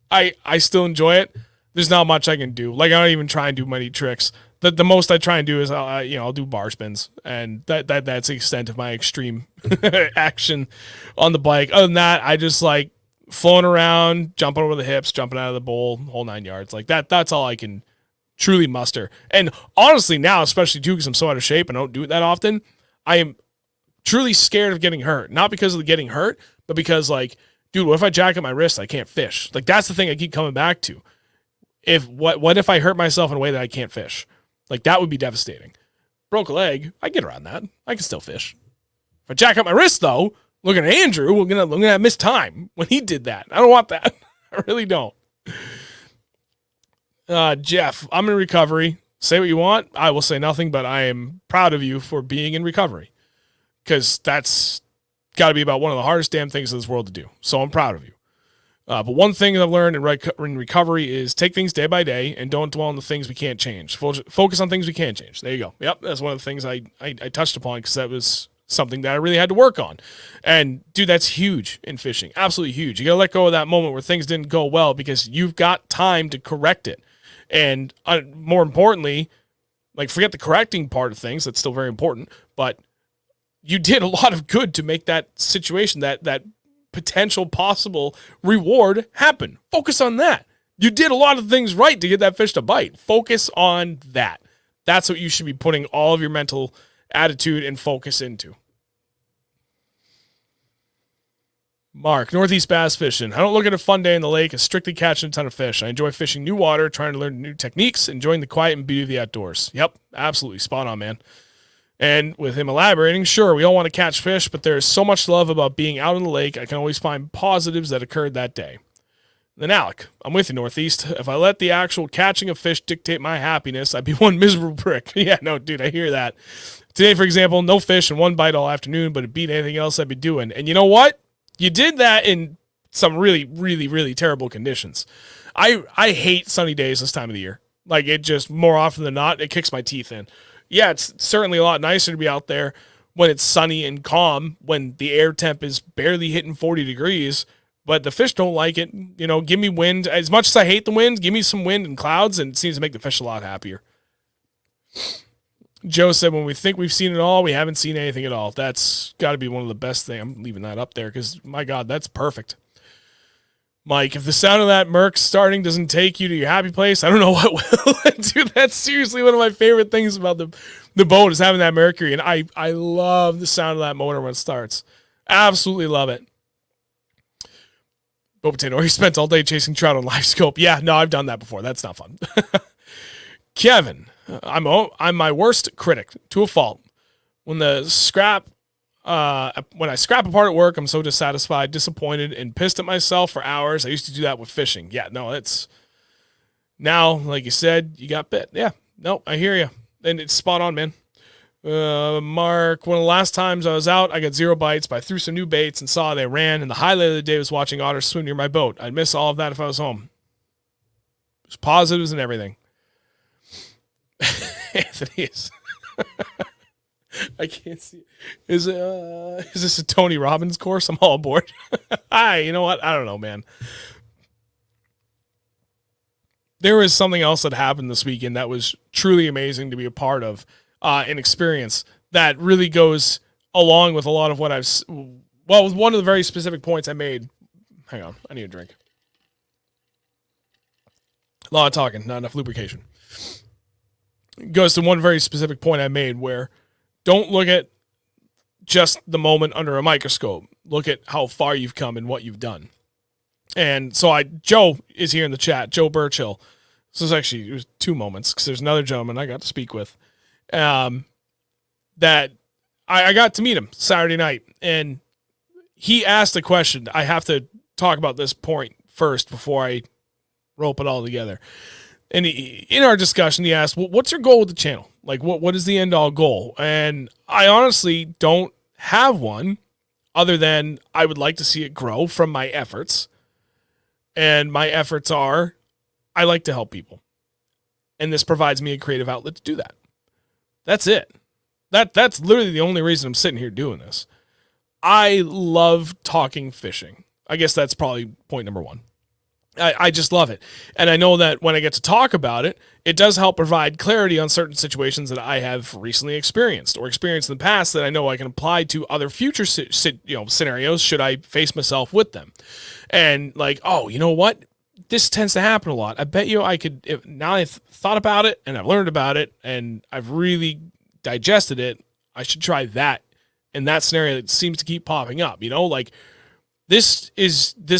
I still enjoy it. There's not much I can do. Like, I don't even try and do many tricks. The most I try and do is, I'll do bar spins, and that's the extent of my extreme action on the bike. Other than that, I just like flowing around, jumping over the hips, jumping out of the bowl, whole 9 yards. Like that's all I can truly muster. And honestly, now, especially too, because I'm so out of shape and I don't do it that often, I am truly scared of getting hurt. Not because of the getting hurt, but because, like, dude, what if I jack up my wrist? I can't fish. Like, that's the thing I keep coming back to. What if I hurt myself in a way that I can't fish? Like, that would be devastating. Broke a leg, I get around that. I can still fish. If I jack up my wrist, though, looking at Andrew, we're gonna miss time when he did that. I don't want that. I really don't. Jeff, I'm in recovery. Say what you want. I will say nothing, but I am proud of you for being in recovery, because that's got to be about one of the hardest damn things in this world to do. So I'm proud of you. But one thing I've learned in recovery is take things day by day and don't dwell on the things we can't change. Focus on things we can change. There you go. Yep, that's one of the things I touched upon, because that was something that I really had to work on. And, dude, that's huge in fishing. Absolutely huge. You got to let go of that moment where things didn't go well, because you've got time to correct it. And more importantly, like, forget the correcting part of things. That's still very important. But you did a lot of good to make that situation, that potential possible reward happen. Focus on that. You did a lot of things right to get that fish to bite. Focus on that. That's what you should be putting all of your mental attitude and focus into. Mark, Northeast bass fishing. I don't look at a fun day in the lake as strictly catching a ton of fish. I enjoy fishing new water, trying to learn new techniques, enjoying the quiet and beauty of the outdoors. Yep, absolutely. Spot on, man. And with him elaborating, sure, we all want to catch fish, but there's so much love about being out on the lake. I can always find positives that occurred that day. Then Alec, I'm with you, Northeast. If I let the actual catching of fish dictate my happiness, I'd be one miserable prick. Yeah, no, dude, I hear that. Today, for example, no fish and one bite all afternoon, but it beat anything else I'd be doing. And you know what? You did that in some really, really, really terrible conditions. I hate sunny days this time of the year. Like, it just, more often than not, it kicks my teeth in. Yeah, it's certainly a lot nicer to be out there when it's sunny and calm, when the air temp is barely hitting 40 degrees, but the fish don't like it. You know, give me wind. As much as I hate the wind, give me some wind and clouds, and it seems to make the fish a lot happier. Joe said, when we think we've seen it all, we haven't seen anything at all. That's got to be one of the best things. I'm leaving that up there because, my God, that's perfect. Mike, if the sound of that Merc starting doesn't take you to your happy place, I don't know what will. Dude, that's seriously one of my favorite things about the boat is having that Mercury, and I love the sound of that motor when it starts. Absolutely love it. Boat Potato, he spent all day chasing trout on live scope. Yeah, no, I've done that before. That's not fun. Kevin, I'm my worst critic to a fault. When I scrap apart at work, I'm so dissatisfied, disappointed, and pissed at myself for hours. I used to do that with fishing. Yeah, no, it's now, like you said, you got bit. Yeah, no, I hear you. And it's spot on, man. Mark, one of the last times I was out, I got 0 bites, but I threw some new baits and saw they ran, and the highlight of the day was watching otters swim near my boat. I'd miss all of that if I was home. There's positives and everything. Anthony is... I can't see. Is this a Tony Robbins course? I'm all aboard. Hi, you know what? I don't know, man. There was something else that happened this weekend that was truly amazing to be a part of, an experience that really goes along with a lot of what with one of the very specific points I made. Hang on, I need a drink. A lot of talking, not enough lubrication. It goes to one very specific point I made where don't look at just the moment under a microscope. Look at how far you've come and what you've done. And so Joe is here in the chat, Joe Burchill. This is actually, it was 2 moments because there's another gentleman I got to speak with that I got to meet him Saturday night. And he asked a question. I have to talk about this point first before I rope it all together. And in our discussion, he asked, well, what's your goal with the channel? Like, what is the end-all goal? And I honestly don't have one other than I would like to see it grow from my efforts. And my efforts are, I like to help people. And this provides me a creative outlet to do that. That's it. That's literally the only reason I'm sitting here doing this. I love talking fishing. I guess that's probably point number 1. I just love it. And I know that when I get to talk about it, it does help provide clarity on certain situations that I have recently experienced or experienced in the past that I know I can apply to other future scenarios should I face myself with them. And like, oh, you know what? This tends to happen a lot. I bet you I could, now I've thought about it and I've learned about it and I've really digested it, I should try that in that scenario that seems to keep popping up, like, this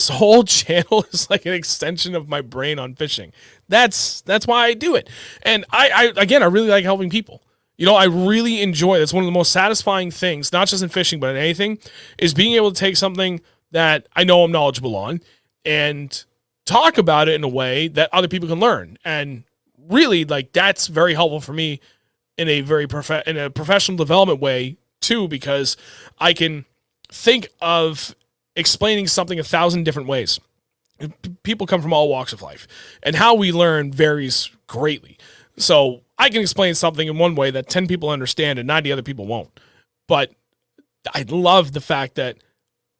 whole channel is like an extension of my brain on fishing. That's why I do it. And I really like helping people. I really enjoy it. That's one of the most satisfying things, not just in fishing, but in anything, is being able to take something that I know I'm knowledgeable on and talk about it in a way that other people can learn. And really, like, that's very helpful for me in a very in a professional development way too, because I can think of explaining something 1,000 different ways. People come from all walks of life, and how we learn varies greatly. So I can explain something in one way that 10 people understand and 90 other people won't. But I love the fact that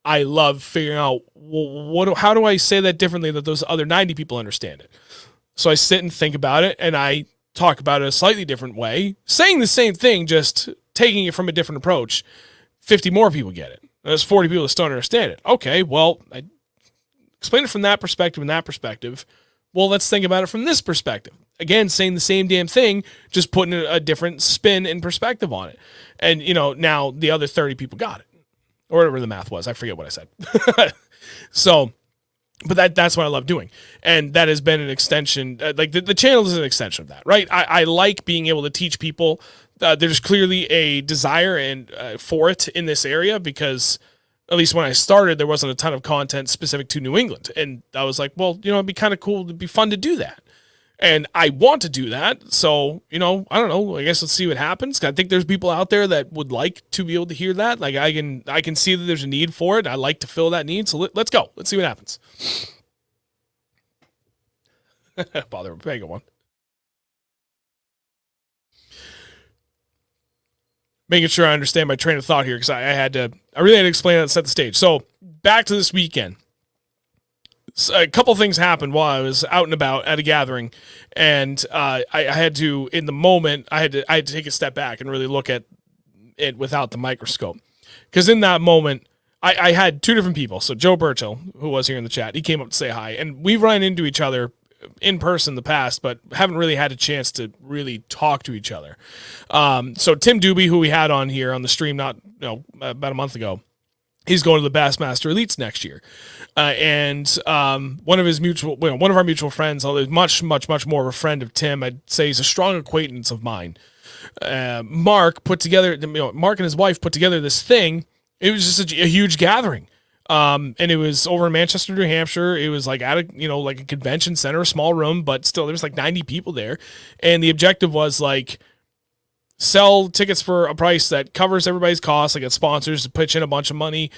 I love figuring out, well, how do I say that differently that those other 90 people understand it? So I sit and think about it, and I talk about it a slightly different way, saying the same thing, just taking it from a different approach. 50 more people get it. There's 40 people that still don't understand it. Okay, well, I explain it from that perspective and that perspective. Well, let's think about it from this perspective. Again, saying the same damn thing, just putting a different spin and perspective on it. And, now the other 30 people got it. Or whatever the math was. I forget what I said. But that's what I love doing. And that has been an extension. Like the channel is an extension of that, right? I like being able to teach people there's clearly a desire and for it in this area, because at least when I started, there wasn't a ton of content specific to New England. And I was like, well, it'd be kind of cool. It'd be fun to do that. And I want to do that. So, I don't know. I guess let's see what happens. I think there's people out there that would like to be able to hear that. Like I can see that there's a need for it. I like to fill that need. So let's go. Let's see what happens. Bother, big one. Making sure I understand my train of thought here, because I really had to explain that and set the stage. So back to this weekend. So a couple things happened while I was out and about at a gathering, and I had to, in the moment, I had to take a step back and really look at it without the microscope. Because in that moment, I had two different people. So Joe Burchill, who was here in the chat, he came up to say hi, and we've run into each other in person in the past, but haven't really had a chance to really talk to each other. So Tim Doobie, who we had on here on the stream about a month ago, he's going to the Bassmaster Elites next year. And one of our mutual friends, although much more of a friend of Tim, I'd say he's a strong acquaintance of mine. Mark and his wife put together this thing. It was just a huge gathering. And it was over in Manchester, New Hampshire. It was like at a convention center, a small room, but still there was like 90 people there. And the objective was like sell tickets for a price that covers everybody's costs. Get sponsors to pitch in a bunch of money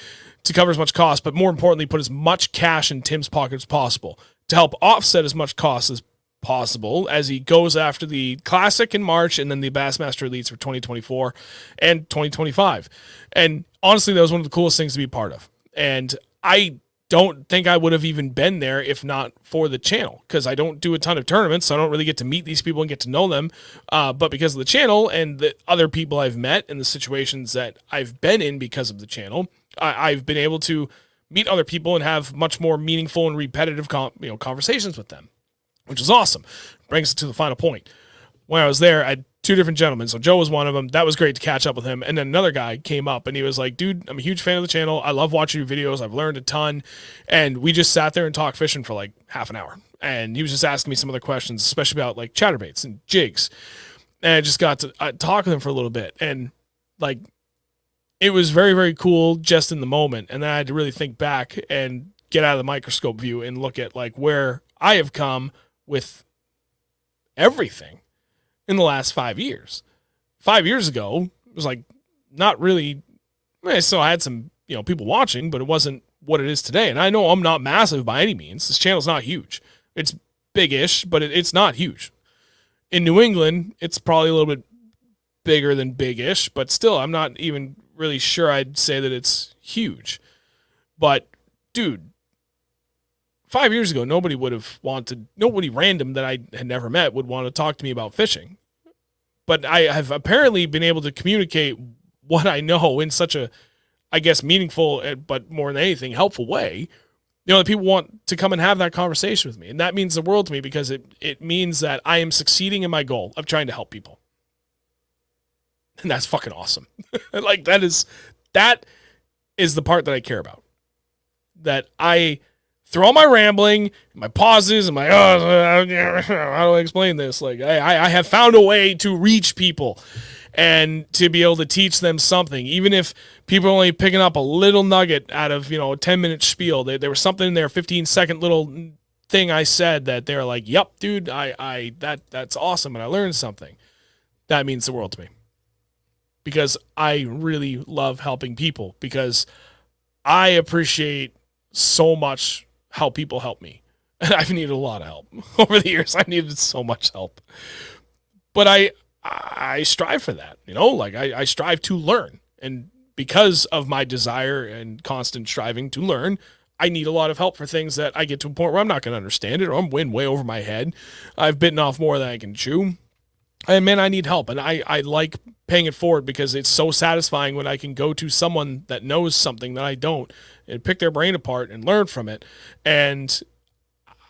to cover as much cost, but more importantly, put as much cash in Tim's pocket as possible to help offset as much cost as possible as he goes after the Classic in March and then the Bassmaster Elites for 2024 and 2025. And honestly, that was one of the coolest things to be part of. And I don't think I would have even been there if not for the channel, because I don't do a ton of tournaments, so I don't really get to meet these people and get to know them. But because of the channel and the other people I've met and the situations that I've been in because of the channel, I've been able to meet other people and have much more meaningful and repetitive conversations with them, which is awesome. Brings it to the final point. When I was there, I had two different gentlemen. So Joe was one of them. That was great to catch up with him. And then another guy came up and he was like, dude, I'm a huge fan of the channel. I love watching your videos. I've learned a ton. And we just sat there and talked fishing for like half an hour. And he was just asking me some other questions, especially about like chatterbaits and jigs. And I just got to talk with him for a little bit. And like, it was very, very cool just in the moment. And then I had to really think back and get out of the microscope view and look at like where I have come with everything in the last 5 years. 5 years ago, it was like not really, I still had some, people watching, but it wasn't what it is today. And I know I'm not massive by any means. This channel's not huge. It's big-ish, but it's not huge. In New England, it's probably a little bit bigger than big-ish, but still, I'm not even really sure I'd say that it's huge. But, dude, 5 years ago, nobody random that I had never met would want to talk to me about fishing. But I have apparently been able to communicate what I know in such a, I guess, meaningful, but more than anything, helpful way. That people want to come and have that conversation with me. And that means the world to me, because it means that I am succeeding in my goal of trying to help people. And that's fucking awesome. Like that is the part that I care about. That I, through all my rambling, my pauses, and my, how do I explain this? Like, I have found a way to reach people and to be able to teach them something. Even if people are only picking up a little nugget out of, a 10-minute spiel. There was something in there, 15-second little thing I said that they're like, yep, dude, that's awesome, and I learned something. That means the world to me. Because I really love helping people. Because I appreciate so much how people help me. And I've needed a lot of help. Over the years, I've needed so much help. But I strive for that, I strive to learn. And because of my desire and constant striving to learn, I need a lot of help for things that I get to a point where I'm not going to understand it, or I'm way over my head. I've bitten off more than I can chew. And man, I need help. And I like paying it forward, because it's so satisfying when I can go to someone that knows something that I don't and pick their brain apart and learn from it. And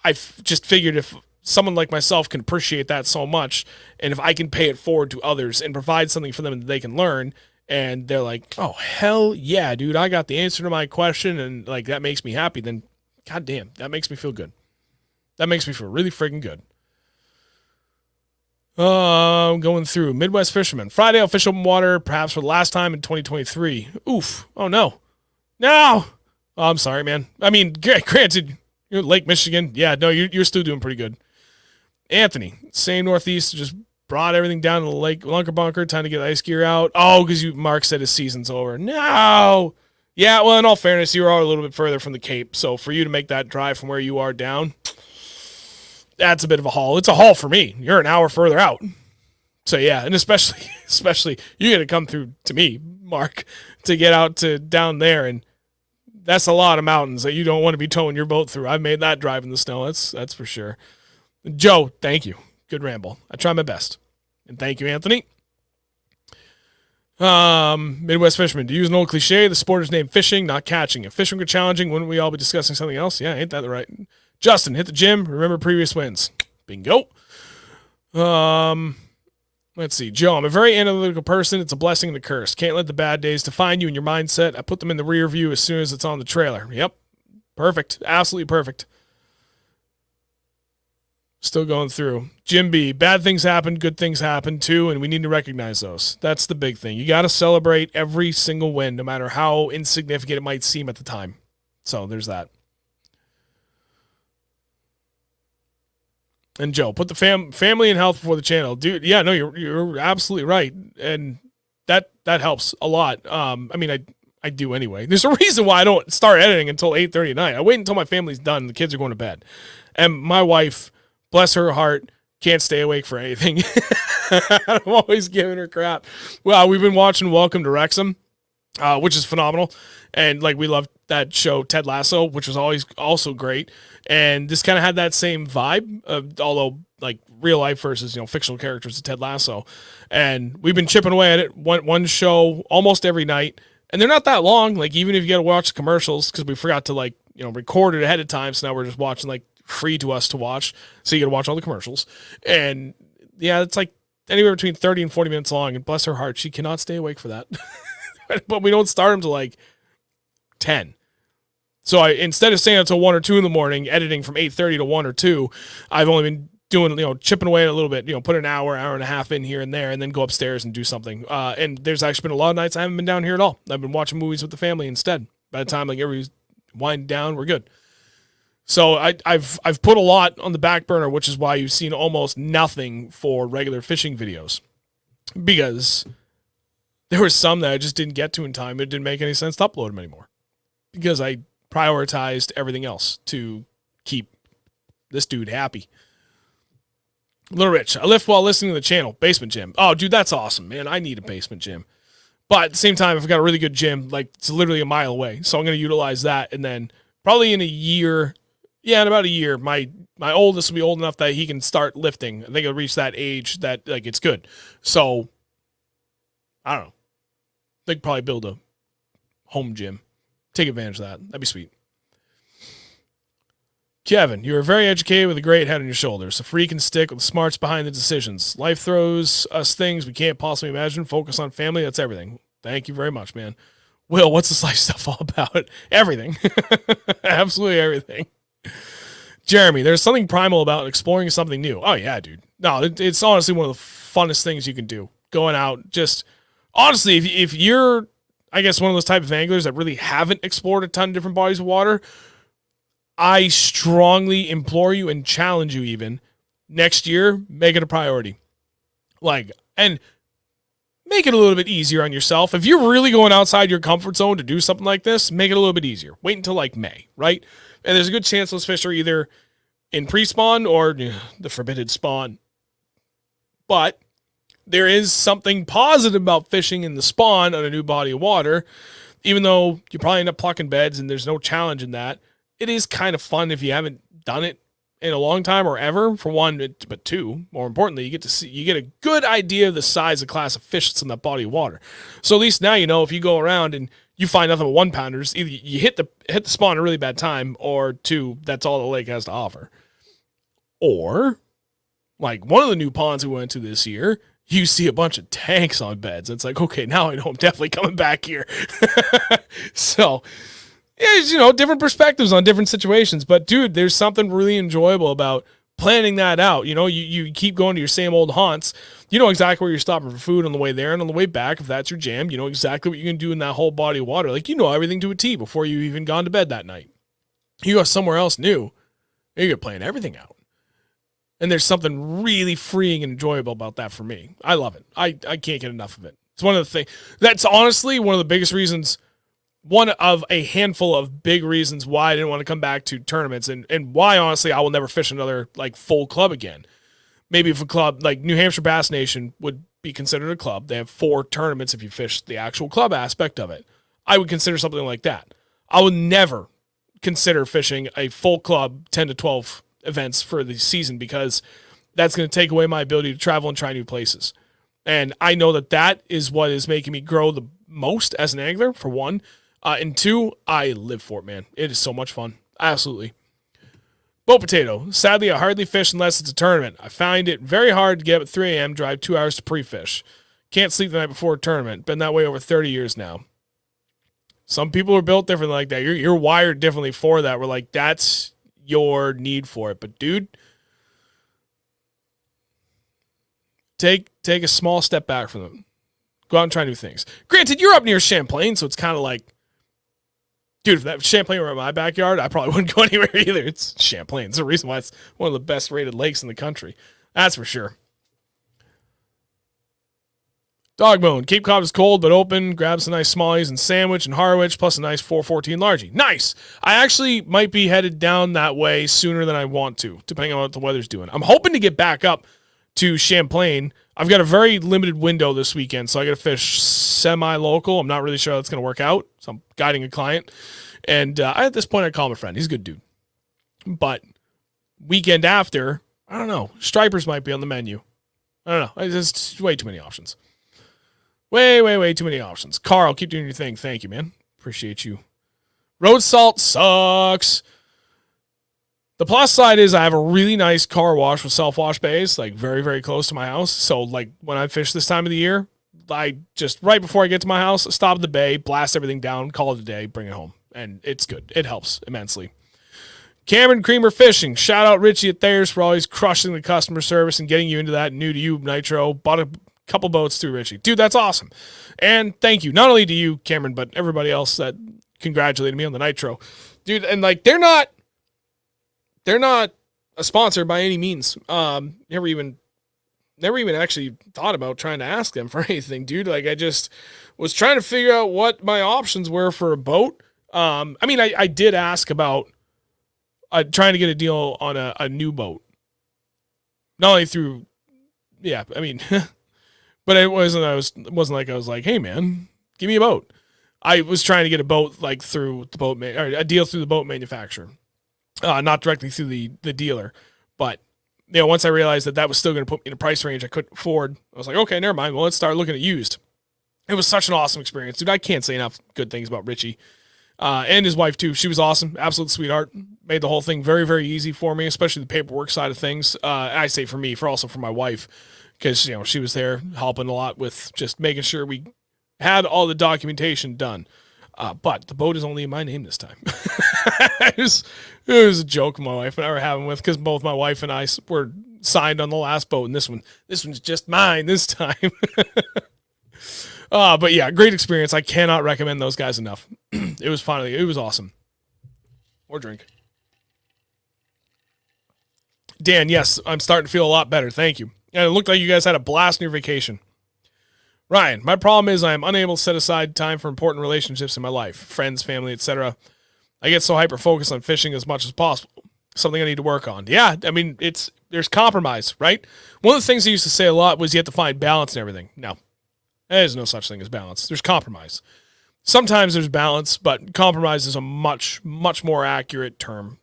I've just figured if someone like myself can appreciate that so much, and if I can pay it forward to others and provide something for them that they can learn, and they're like, oh, hell yeah, dude, I got the answer to my question, and like that makes me happy, then goddamn, that makes me feel good. That makes me feel really freaking good. Going through Midwest Fisherman. Friday, I'll fish open water, perhaps for the last time in 2023. Oof. Oh, no. No. Oh, I'm sorry, man. I mean, granted, you're Lake Michigan. Yeah, no, you're still doing pretty good. Anthony, same Northeast, just brought everything down to the lake Lunker Bunker, time to get ice gear out. Oh, because Mark said his season's over. No. Yeah, well, in all fairness, you are a little bit further from the Cape, so for you to make that drive from where you are down, that's a bit of a haul. It's a haul for me. You're an hour further out. So yeah, and especially you got to come through to me, Mark, to get out to down there, and that's a lot of mountains that you don't want to be towing your boat through. I've made that drive in the snow. That's for sure. Joe, thank you. Good ramble. I try my best. And thank you, Anthony. Midwest Fisherman. To use an old cliche, the sport is named fishing, not catching. If fishing were challenging, wouldn't we all be discussing something else? Yeah, ain't that the right? Justin, hit the gym. Remember previous wins. Bingo. Let's see. Joe, I'm a very analytical person. It's a blessing and a curse. Can't let the bad days define you and your mindset. I put them in the rear view as soon as it's on the trailer. Yep. Perfect. Absolutely perfect. Still going through. Jim B, bad things happen, good things happen too, and we need to recognize those. That's the big thing. You got to celebrate every single win, no matter how insignificant it might seem at the time. So there's that. And Joe, put the family and health before the channel. Dude, yeah, no, you're absolutely right. And that helps a lot. I mean, I do anyway. There's a reason why I don't start editing until 8:30 at night. I wait until my family's done and the kids are going to bed. And my wife, bless her heart, can't stay awake for anything. I'm always giving her crap. Well, we've been watching Welcome to Wrexham, which is phenomenal. And like we love that show, Ted Lasso, which was always also great. And this kind of had that same vibe, although like real life versus, fictional characters of Ted Lasso. And we've been chipping away at it, one show almost every night. And they're not that long. Like even if you got to watch the commercials, because we forgot to record it ahead of time. So now we're just watching like free to us to watch. So you got to watch all the commercials. And yeah, it's like anywhere between 30 and 40 minutes long. And bless her heart, she cannot stay awake for that. But we don't start them till like 10. So instead of staying until 1 or 2 in the morning, editing from 8:30 to 1 or 2, I've only been doing, chipping away a little bit, put an hour and a half in here and there, and then go upstairs and do something. And there's actually been a lot of nights I haven't been down here at all. I've been watching movies with the family instead. By the time everybody's winding down, we're good. So I've put a lot on the back burner, which is why you've seen almost nothing for regular fishing videos, because there were some that I just didn't get to in time. It didn't make any sense to upload them anymore because I prioritized everything else to keep this dude happy. Little Rich, I lift while listening to the channel. Basement gym. Oh, dude, that's awesome, man. I need a basement gym. But at the same time, if I've got a really good gym, like it's literally a mile away. So I'm going to utilize that. And then probably in a year, in about a year, my oldest will be old enough that he can start lifting. I think he'll reach that age that like it's good. So I don't know. They could probably build a home gym. Take advantage of that. That'd be sweet. Kevin, you are very educated with a great head on your shoulders. A freak and stick with the smarts behind the decisions. Life throws us things we can't possibly imagine. Focus on family. That's everything. Thank you very much, man. Will, what's this life stuff all about? Everything. Absolutely everything. Jeremy, there's something primal about exploring something new. Oh, yeah, dude. No, it's honestly one of the funnest things you can do. Going out, just... Honestly, if you're, I guess, one of those type of anglers that really haven't explored a ton of different bodies of water, I strongly implore you and challenge you even, next year, make it a priority. And make it a little bit easier on yourself. If you're really going outside your comfort zone to do something like this, make it a little bit easier. Wait until like May, right? And there's a good chance those fish are either in pre-spawn or the forbidden spawn. But there is something positive about fishing in the spawn on a new body of water. Even though you probably end up plucking beds and there's no challenge in that, it is kind of fun if you haven't done it in a long time or ever, for one, but two, more importantly, you get a good idea of the size of class of fish that's in that body of water. So at least now you know if you go around and you find nothing but 1-pounders, either you hit the spawn at a really bad time, or two, that's all the lake has to offer. Or, like one of the new ponds we went to this year, you see a bunch of tanks on beds. It's like, okay, now I know I'm definitely coming back here. So, yeah, different perspectives on different situations. But, dude, there's something really enjoyable about planning that out. You keep going to your same old haunts. You know exactly where you're stopping for food on the way there and on the way back. If that's your jam, you know exactly what you're going to do in that whole body of water. Like, you know everything to a T before you even gone to bed that night. You go somewhere else new, you're going to plan everything out. And there's something really freeing and enjoyable about that for me. I love it. I can't get enough of it. It's one of the things. That's honestly one of the biggest reasons, one of a handful of big reasons why I didn't want to come back to tournaments and why, honestly, I will never fish another, like, full club again. Maybe if a club like New Hampshire Bass Nation would be considered a club. They have 4 tournaments if you fish the actual club aspect of it. I would consider something like that. I would never consider fishing a full club 10 to 12 events for the season because that's going to take away my ability to travel and try new places. And I know that is what is making me grow the most as an angler, for one. And 2, I live for it, man. It is so much fun. Absolutely. Boat Potato. Sadly, I hardly fish unless it's a tournament. I find it very hard to get up at 3 a.m., drive 2 hours to pre-fish. Can't sleep the night before a tournament. Been that way over 30 years now. Some people are built differently like that. You're wired differently for that. We're like, that's your need for it. But, dude, take a small step back from them. Go out and try new things. Granted, you're up near Champlain, so it's kind of like, dude, if that Champlain were in my backyard, I probably wouldn't go anywhere either. It's Champlain. It's the reason why it's one of the best rated lakes in the country. That's for sure. Dogbone. Cape Cod is cold but open. Grab some nice smallies and sandwich and Harwich, plus a nice 414 largie. Nice. I actually might be headed down that way sooner than I want to, depending on what the weather's doing. I'm hoping to get back up to Champlain. I've got a very limited window this weekend, so I got to fish semi-local. I'm not really sure how that's going to work out, so I'm guiding a client. And at this point, I call him a friend. He's a good dude. But weekend after, I don't know. Stripers might be on the menu. I don't know. There's way too many options. Way too many options. Carl, keep doing your thing. Thank you, man. Appreciate you. Road salt sucks. The plus side is I have a really nice car wash with self-wash bays, like very, very close to my house. So like when I fish this time of the year, I just, right before I get to my house, stop at the bay, blast everything down, call it a day, bring it home. And it's good. It helps immensely. Cameron Creamer Fishing. Shout out Richie at Thayers for always crushing the customer service and getting you into that new to you Nitro. Bought a couple boats through Richie. Dude, that's awesome. And thank you. Not only to you, Cameron, but everybody else that congratulated me on the Nitro. Dude, and like they're not a sponsor by any means. Never even actually thought about trying to ask them for anything, dude. Like I just was trying to figure out what my options were for a boat. I mean, I did ask about trying to get a deal on a new boat. Not only through, yeah, I mean, but it wasn't like I was like, hey man, give me a boat. I was trying to get a boat like through the boat, or a deal through the boat manufacturer. Not directly through the dealer, but you know, once I realized that was still going to put me in a price range I couldn't afford, I was like, okay, never mind. Well, let's start looking at used. It was such an awesome experience, dude. I can't say enough good things about Richie, and his wife too. She was awesome, absolute sweetheart. Made the whole thing very, very easy for me, especially the paperwork side of things. I say for me, also for my wife, because you know she was there helping a lot with just making sure we had all the documentation done. But the boat is only in my name this time. It was a joke my wife and I were having with, because both my wife and I were signed on the last boat, and this one's just mine this time. But yeah, great experience. I cannot recommend those guys enough. It was fun. It was awesome. More drink. Dan, yes, I'm starting to feel a lot better. Thank you. And it looked like you guys had a blast on your vacation. Ryan, my problem is I am unable to set aside time for important relationships in my life, friends, family, etc. I get so hyper-focused on fishing as much as possible. Something I need to work on. Yeah, I mean, there's compromise, right? One of the things I used to say a lot was you have to find balance in everything. No, there's no such thing as balance. There's compromise. Sometimes there's balance, but compromise is a much, much more accurate term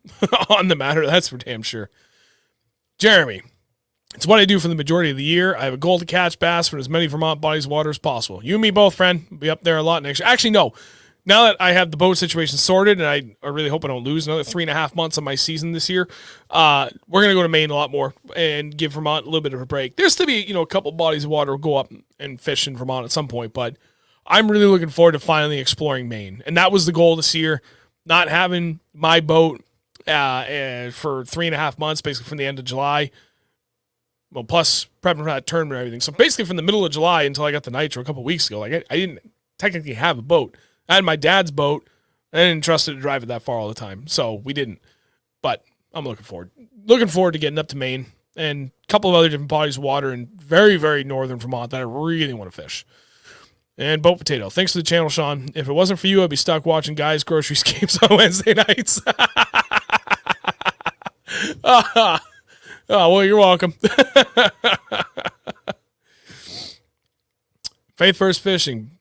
on the matter. That's for damn sure. Jeremy. It's what I do for the majority of the year. I have a goal to catch bass from as many Vermont bodies of water as possible. You and me both, friend. We'll be up there a lot next year. Actually, no. Now that I have the boat situation sorted, and I really hope I don't lose another 3.5 months of my season this year, we're going to go to Maine a lot more and give Vermont a little bit of a break. There's still be, a couple bodies of water will go up and fish in Vermont at some point, but I'm really looking forward to finally exploring Maine. And that was the goal this year, not having my boat for 3.5 months, basically from the end of July. Well, plus prepping for that tournament and everything. So basically from the middle of July until I got the Nitro a couple of weeks ago, like I didn't technically have a boat. I had my dad's boat. I didn't trust it to drive it that far all the time. So we didn't. But I'm looking forward to getting up to Maine and a couple of other different bodies of water in very, very northern Vermont that I really want to fish. And Boat Potato, thanks for the channel, Sean. If it wasn't for you, I'd be stuck watching guys' grocery escapes on Wednesday nights. Oh, well, you're welcome. Faith First Fishing.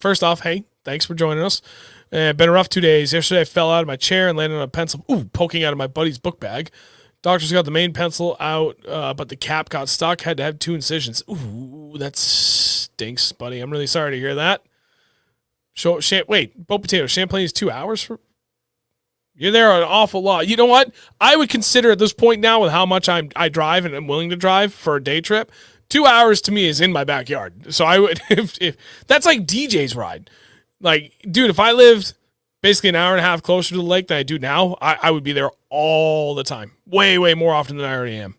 First off, hey, thanks for joining us. Been a rough 2 days. Yesterday, I fell out of my chair and landed on a pencil, poking out of my buddy's book bag. Doctors got the main pencil out, but the cap got stuck. Had to have 2 incisions. Ooh, that stinks, buddy. I'm really sorry to hear that. Wait, Boat Potato, Champlain is 2 hours? You're there an awful lot. You know what? I would consider at this point now with how much I drive and I'm willing to drive for a day trip, 2 hours to me is in my backyard. So I would, if that's like DJ's ride. Like, dude, if I lived basically an hour and a half closer to the lake than I do now, I would be there all the time. Way, way more often than I already am.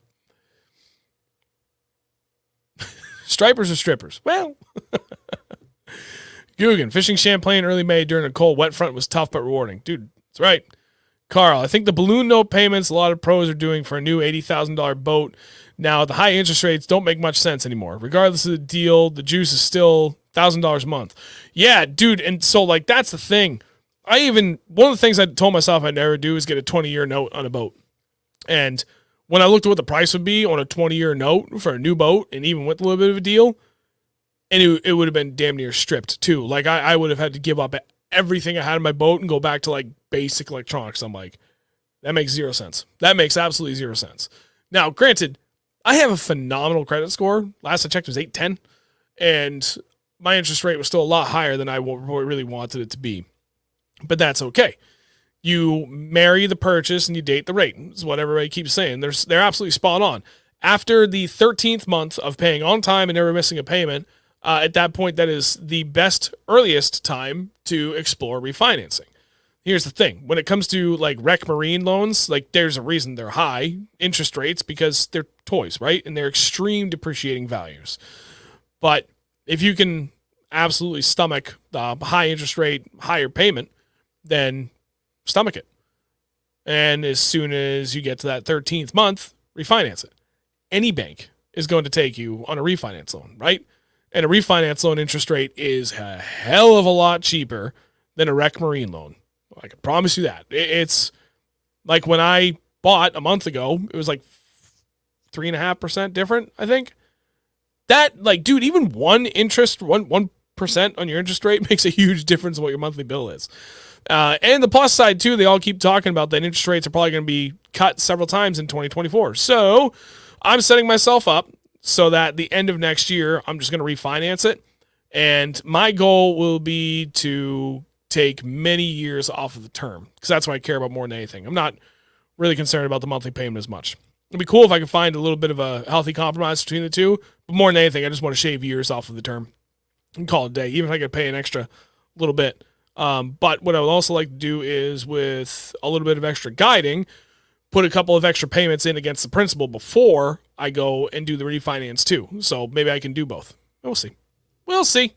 Stripers or strippers? Well, Guggen, fishing Champlain early May during a cold wet front was tough but rewarding. Dude, that's right. Carl, I think the balloon note payments a lot of pros are doing for a new $80,000 boat now, the high interest rates don't make much sense anymore. Regardless of the deal, the juice is still $1,000 a month. Yeah, dude, and so, like, that's the thing. One of the things I told myself I'd never do is get a 20-year note on a boat. And when I looked at what the price would be on a 20-year note for a new boat, and even with a little bit of a deal, and it would have been damn near stripped, too. Like, I would have had to give up everything I had in my boat and go back to, like, basic electronics. I'm like, that makes zero sense. That makes absolutely zero sense. Now, granted, I have a phenomenal credit score. Last I checked, it was 810, and my interest rate was still a lot higher than I really wanted it to be. But that's okay. You marry the purchase and you date the rate. Is what everybody keeps saying. They're absolutely spot on. After the 13th month of paying on time and never missing a payment, at that point, that is the best, earliest time to explore refinancing. Here's the thing. When it comes to like rec marine loans, like there's a reason they're high interest rates because they're toys, right? And they're extreme depreciating values. But if you can absolutely stomach the high interest rate, higher payment, then stomach it. And as soon as you get to that 13th month, refinance it. Any bank is going to take you on a refinance loan, right? And a refinance loan interest rate is a hell of a lot cheaper than a rec marine loan. I can promise you that. It's like when I bought a month ago, it was like 3.5% different, I think. That, like, dude, even 1% on your interest rate makes a huge difference in what your monthly bill is. And the plus side, too, they all keep talking about that interest rates are probably going to be cut several times in 2024. So I'm setting myself up so that the end of next year, I'm just going to refinance it. And my goal will be to take many years off of the term because that's what I care about more than anything. I'm not really concerned about the monthly payment as much. It'd be cool if I could find a little bit of a healthy compromise between the two, but more than anything, I just want to shave years off of the term and call it a day, even if I could pay an extra little bit. But what I would also like to do is, with a little bit of extra guiding, put a couple of extra payments in against the principal before I go and do the refinance too. So maybe I can do both. We'll see. We'll see.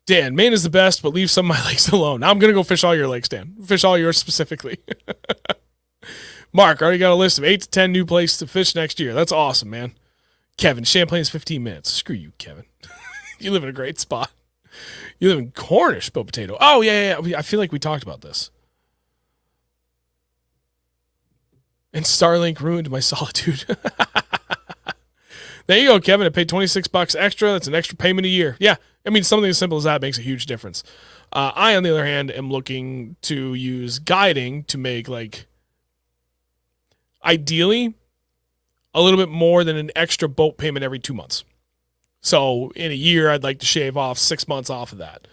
Dan, Maine is the best, but leave some of my lakes alone. Now I'm going to go fish all your lakes, Dan. Fish all yours specifically. Mark, already got a list of 8 to 10 new places to fish next year. That's awesome, man. Kevin, Champlain's 15 minutes. Screw you, Kevin. You live in a great spot. You live in Cornish, Boat Potato. Oh, yeah. I feel like we talked about this. And Starlink ruined my solitude. There you go, Kevin. I paid $26 extra. That's an extra payment a year. Yeah, I mean, something as simple as that makes a huge difference. I, on the other hand, am looking to use guiding to make, like, ideally, a little bit more than an extra boat payment every 2 months. So in a year, I'd like to shave off 6 months off of that.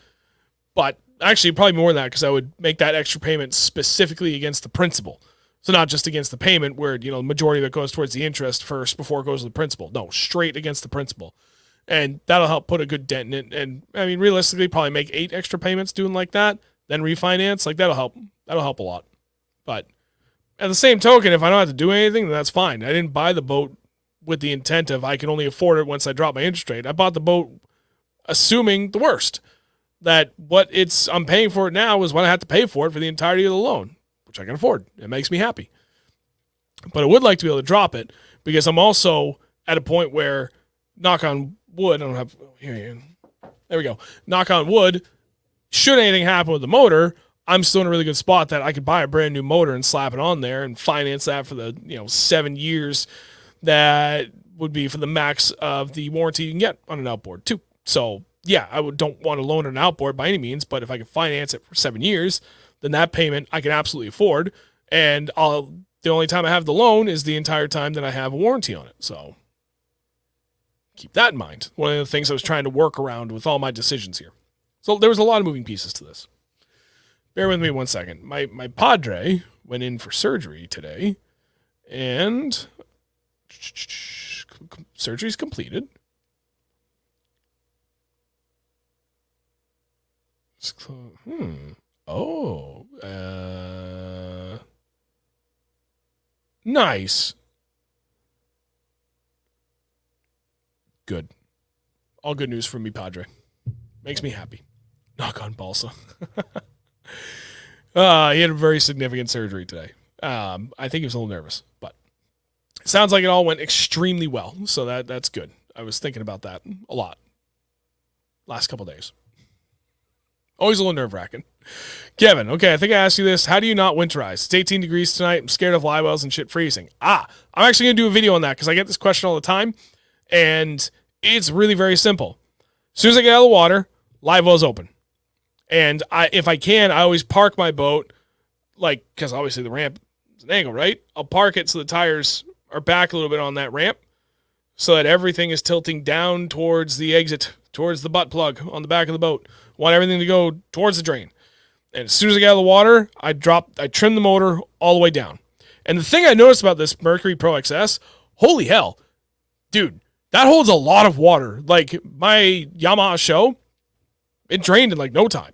But actually, probably more than that, because I would make that extra payment specifically against the principal. So not just against the payment where, you know, the majority of it goes towards the interest first before it goes to the principal. No, straight against the principal. And that'll help put a good dent in it. And, I mean, realistically, probably make 8 extra payments doing like that, then refinance. Like, that'll help That'll help a lot. But at the same token, if I don't have to do anything, then that's fine. I didn't buy the boat with the intent of I can only afford it once I drop my interest rate. I bought the boat assuming the worst, that I'm paying for it now is what I have to pay for it for the entirety of the loan, which I can afford. It makes me happy. But I would like to be able to drop it because I'm also at a point where, knock on wood, I don't have, here, there we go. Knock on wood, should anything happen with the motor, I'm still in a really good spot that I could buy a brand new motor and slap it on there and finance that for the 7 years that would be for the max of the warranty you can get on an outboard too. So yeah, don't want to loan an outboard by any means, but if I can finance it for 7 years, then that payment I can absolutely afford. And the only time I have the loan is the entire time that I have a warranty on it. So keep that in mind. One of the things I was trying to work around with all my decisions here. So there was a lot of moving pieces to this. Bear with me 1 second. My padre went in for surgery today, and surgery's completed. Nice. Good. All good news from me, Padre. Makes me happy. Knock on balsa. He had a very significant surgery today. I think he was a little nervous, but it sounds like it all went extremely well. So that's good. I was thinking about that a lot last couple days. Always a little nerve-wracking. Kevin, okay, I think I asked you this. How do you not winterize? It's 18 degrees tonight. I'm scared of live wells and shit freezing. I'm actually going to do a video on that because I get this question all the time, and it's really very simple. As soon as I get out of the water, live well's open. And if I can, I always park my boat, because obviously the ramp is an angle, right? I'll park it so the tires are back a little bit on that ramp so that everything is tilting down towards the exit, towards the butt plug on the back of the boat. Want everything to go towards the drain. And as soon as I get out of the water, I trim the motor all the way down. And the thing I noticed about this Mercury Pro XS, holy hell, dude, that holds a lot of water. Like my Yamaha Show, it drained in no time.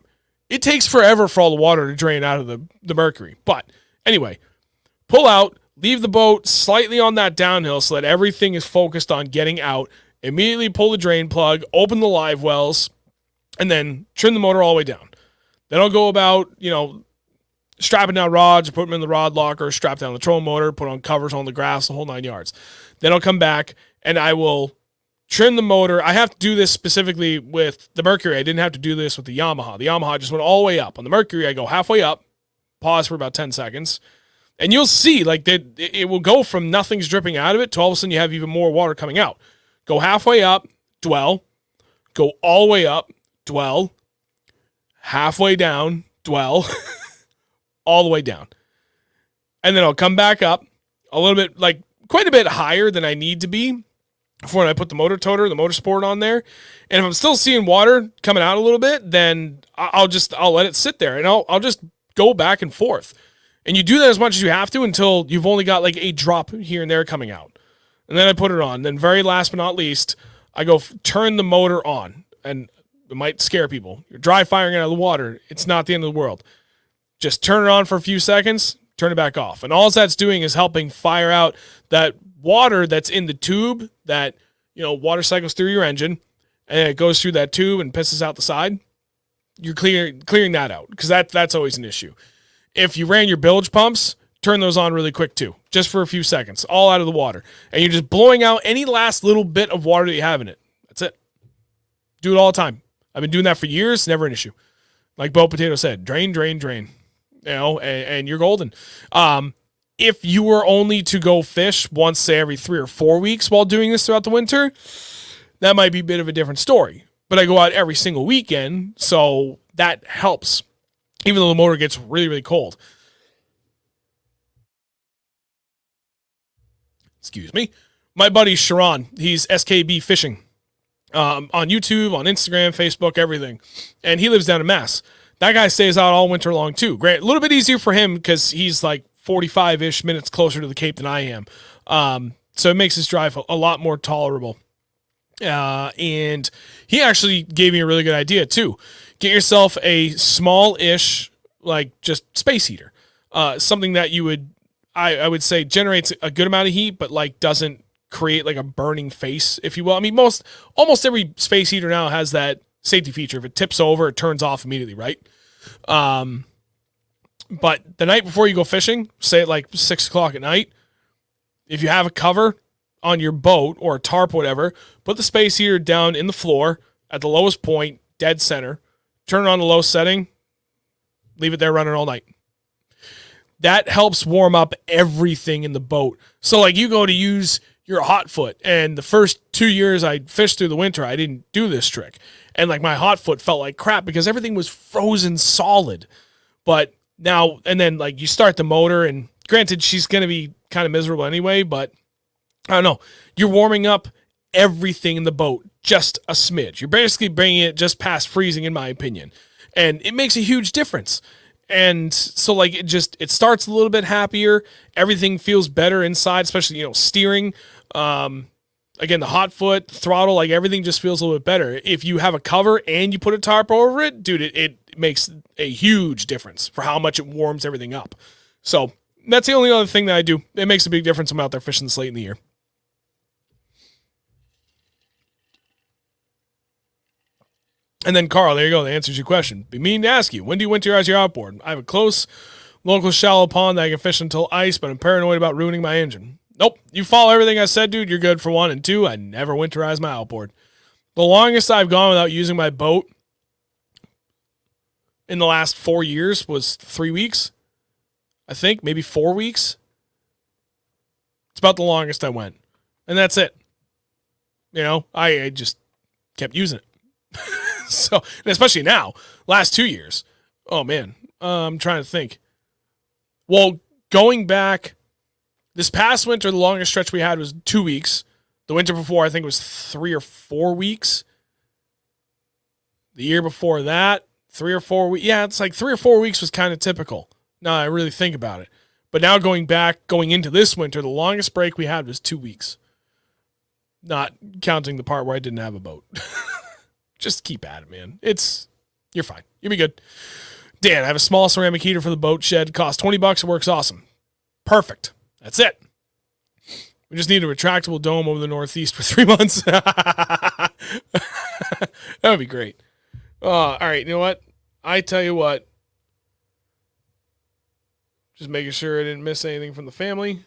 It takes forever for all the water to drain out of the Mercury. But anyway, pull out, leave the boat slightly on that downhill so that everything is focused on getting out. Immediately pull the drain plug, open the live wells, and then trim the motor all the way down. Then I'll go about, strapping down rods, or put them in the rod locker, strap down the trolling motor, put on covers on the grass, the whole 9 yards. Then I'll come back and I will trim the motor. I have to do this specifically with the Mercury. I didn't have to do this with the Yamaha. The Yamaha just went all the way up. On the Mercury, I go halfway up, pause for about 10 seconds, and you'll see it will go from nothing's dripping out of it to all of a sudden you have even more water coming out. Go halfway up, dwell, go all the way up, dwell, halfway down, dwell, all the way down. And then I'll come back up a little bit, quite a bit higher than I need to be before I put the motor toter, the motor sport on there. And if I'm still seeing water coming out a little bit, then I'll let it sit there and I'll just go back and forth. And you do that as much as you have to until you've only got a drop here and there coming out. And then I put it on. Then very last but not least, I go turn the motor on. And it might scare people. You're dry firing it out of the water. It's not the end of the world. Just turn it on for a few seconds, turn it back off. And all that's doing is helping fire out that water that's in the tube that, water cycles through your engine and it goes through that tube and pisses out the side. You're clearing that out because that's always an issue. If you ran your bilge pumps, turn those on really quick too, just for a few seconds, all out of the water. And you're just blowing out any last little bit of water that you have in it. That's it. Do it all the time. I've been doing that for years, never an issue. Like Bo Potato said, drain, drain, drain. And you're golden. If you were only to go fish once, say, every 3 or 4 weeks while doing this throughout the winter, that might be a bit of a different story. But I go out every single weekend, so that helps, even though the motor gets really, really cold. Excuse me. My buddy Sharon, he's SKB Fishing. On YouTube, on Instagram, Facebook, everything. And he lives down in Mass. That guy stays out all winter long too. Great. A little bit easier for him because he's 45-ish minutes closer to the Cape than I am. So it makes his drive a lot more tolerable. And he actually gave me a really good idea too. Get yourself a small-ish, like just space heater, something that you would, I would say generates a good amount of heat, but like doesn't create like a burning face, if you will. I mean, almost every space heater now has that safety feature. If it tips over, it turns off immediately, right? But the night before you go fishing, say at like 6 o'clock at night, if you have a cover on your boat or a tarp, whatever, put the space heater down in the floor at the lowest point, dead center, turn it on the low setting, leave it there running all night. That helps warm up everything in the boat. So like you go to use your hot foot, and the first 2 years I fished through the winter, I didn't do this trick. And like my hot foot felt like crap because everything was frozen solid. But now, and then like you start the motor, and granted she's going to be kind of miserable anyway, but I don't know. You're warming up everything in the boat just a smidge. You're basically bringing it just past freezing, in my opinion. And it makes a huge difference. And so like it starts a little bit happier. Everything feels better inside, especially, steering. Again, the hot foot, throttle, like everything just feels a little bit better. If you have a cover and you put a tarp over it, dude, it makes a huge difference for how much it warms everything up. So that's the only other thing that I do. It makes a big difference when I'm out there fishing this late in the year. And then Carl, there you go. That answers your question. Be mean to ask you, when do you winterize your outboard? I have a close, local shallow pond that I can fish until ice, but I'm paranoid about ruining my engine. Nope. You follow everything I said, dude. You're good for one. And two, I never winterize my outboard. The longest I've gone without using my boat in the last 4 years was 3 weeks. I think maybe 4 weeks. It's about the longest I went. And that's it. I just kept using it. So, and especially now, last 2 years. Oh, man. I'm trying to think. Well, going back, this past winter, the longest stretch we had was 2 weeks. The winter before, I think it was 3 or 4 weeks. The year before that, 3 or 4 weeks. Yeah, it's like 3 or 4 weeks was kind of typical. Now I really think about it. But now going into this winter, the longest break we had was 2 weeks. Not counting the part where I didn't have a boat. Just keep at it, man. You're fine. You'll be good. Dan, I have a small ceramic heater for the boat shed. Costs $20. It works awesome. Perfect. That's it. We just need a retractable dome over the Northeast for 3 months. That would be great. All right, you know what? I tell you what. Just making sure I didn't miss anything from the family.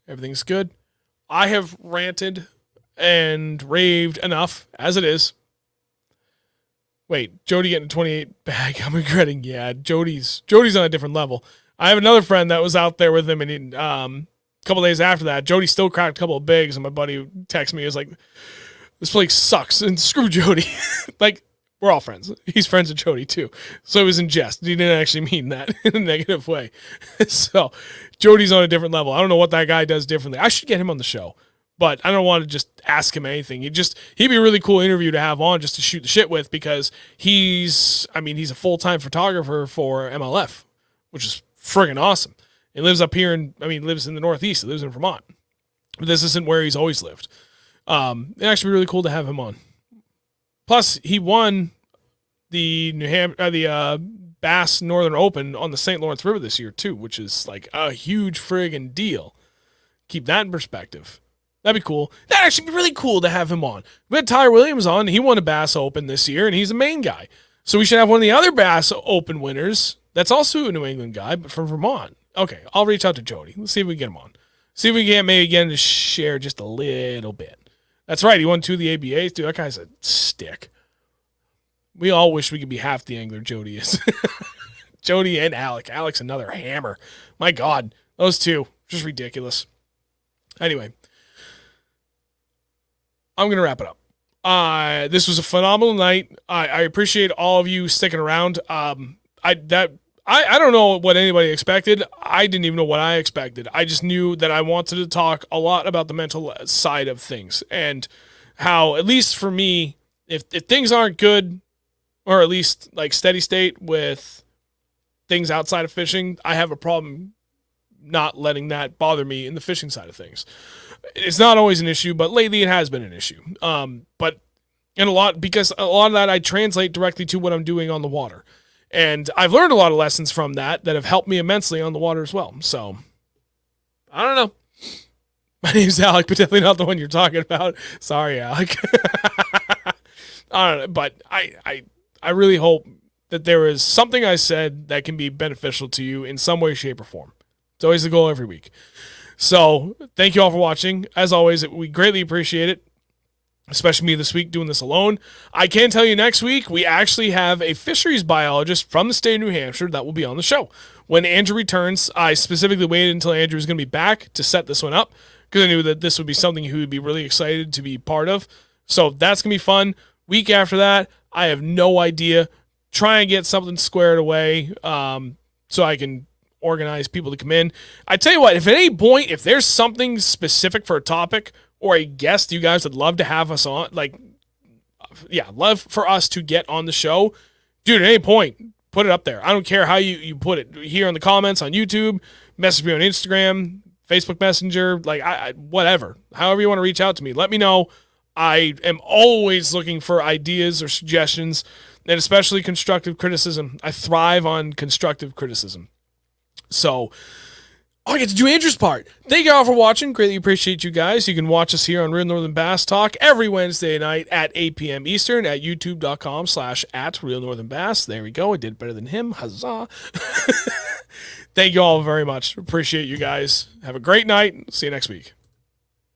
Everything's good. I have ranted and raved enough, as it is. Wait, Jody getting a 28 bag. I'm regretting. Yeah, Jody's on a different level. I have another friend that was out there with him, and a couple days after that, Jody still cracked a couple of bigs, and my buddy texted me. He was like, this place sucks, and screw Jody. Like, we're all friends. He's friends with Jody, too. So it was in jest. He didn't actually mean that in a negative way. So Jody's on a different level. I don't know what that guy does differently. I should get him on the show. But I don't want to just ask him anything. He'd be a really cool interview to have on just to shoot the shit with, because he's a full-time photographer for MLF, which is friggin' awesome. He lives up here lives in the Northeast. He lives in Vermont. But this isn't where he's always lived. It'd actually be really cool to have him on. Plus, he won the Bass Northern Open on the St. Lawrence River this year too, which is like a huge friggin' deal. Keep that in perspective. That'd be cool. That'd actually be really cool to have him on. We had Tyler Williams on. He won a Bass Open this year, and he's a Maine guy. So we should have one of the other Bass Open winners that's also a New England guy, but from Vermont. Okay, I'll reach out to Jody. Let's see if we can get him on. See if we can maybe get him to share just a little bit. That's right. He won 2 of the ABAs. Dude, that guy's a stick. We all wish we could be half the angler Jody is. Jody and Alec. Alec's another hammer. My God. Those two. Just ridiculous. Anyway. I'm going to wrap it up. This was a phenomenal night. I appreciate all of you sticking around. I don't know what anybody expected. I didn't even know what I expected. I just knew that I wanted to talk a lot about the mental side of things, and how, at least for me, if things aren't good, or at least like steady state with things outside of fishing, I have a problem not letting that bother me in the fishing side of things. It's not always an issue, but lately it has been an issue. Because a lot of that I translate directly to what I'm doing on the water. And I've learned a lot of lessons from that have helped me immensely on the water as well. So, I don't know. My name's Alec, but definitely not the one you're talking about. Sorry, Alec. I don't know, but I really hope that there is something I said that can be beneficial to you in some way, shape, or form. It's always the goal every week. So, thank you all for watching. As always, we greatly appreciate it. Especially me this week doing this alone. I can tell you next week, we actually have a fisheries biologist from the state of New Hampshire that will be on the show. When Andrew returns, I specifically waited until Andrew was going to be back to set this one up because I knew that this would be something he would be really excited to be part of. So that's going to be fun. Week after that, I have no idea. Try and get something squared away so I can organize people to come in. I tell you what, if at any point, if there's something specific for a topic or a guest you guys would love to have us on, love for us to get on the show, dude, at any point, put it up there. I don't care how you put it. Here in the comments on YouTube, message me on Instagram, Facebook Messenger, whatever. However you want to reach out to me, let me know. I am always looking for ideas or suggestions, and especially constructive criticism. I thrive on constructive criticism. So, I get to do Andrew's part. Thank you all for watching. Greatly appreciate you guys. You can watch us here on Reel Northern Bass Talk every Wednesday night at 8 p.m. Eastern at youtube.com/@ReelNorthernBass. There we go. I did better than him. Huzzah. Thank you all very much. Appreciate you guys. Have a great night. See you next week.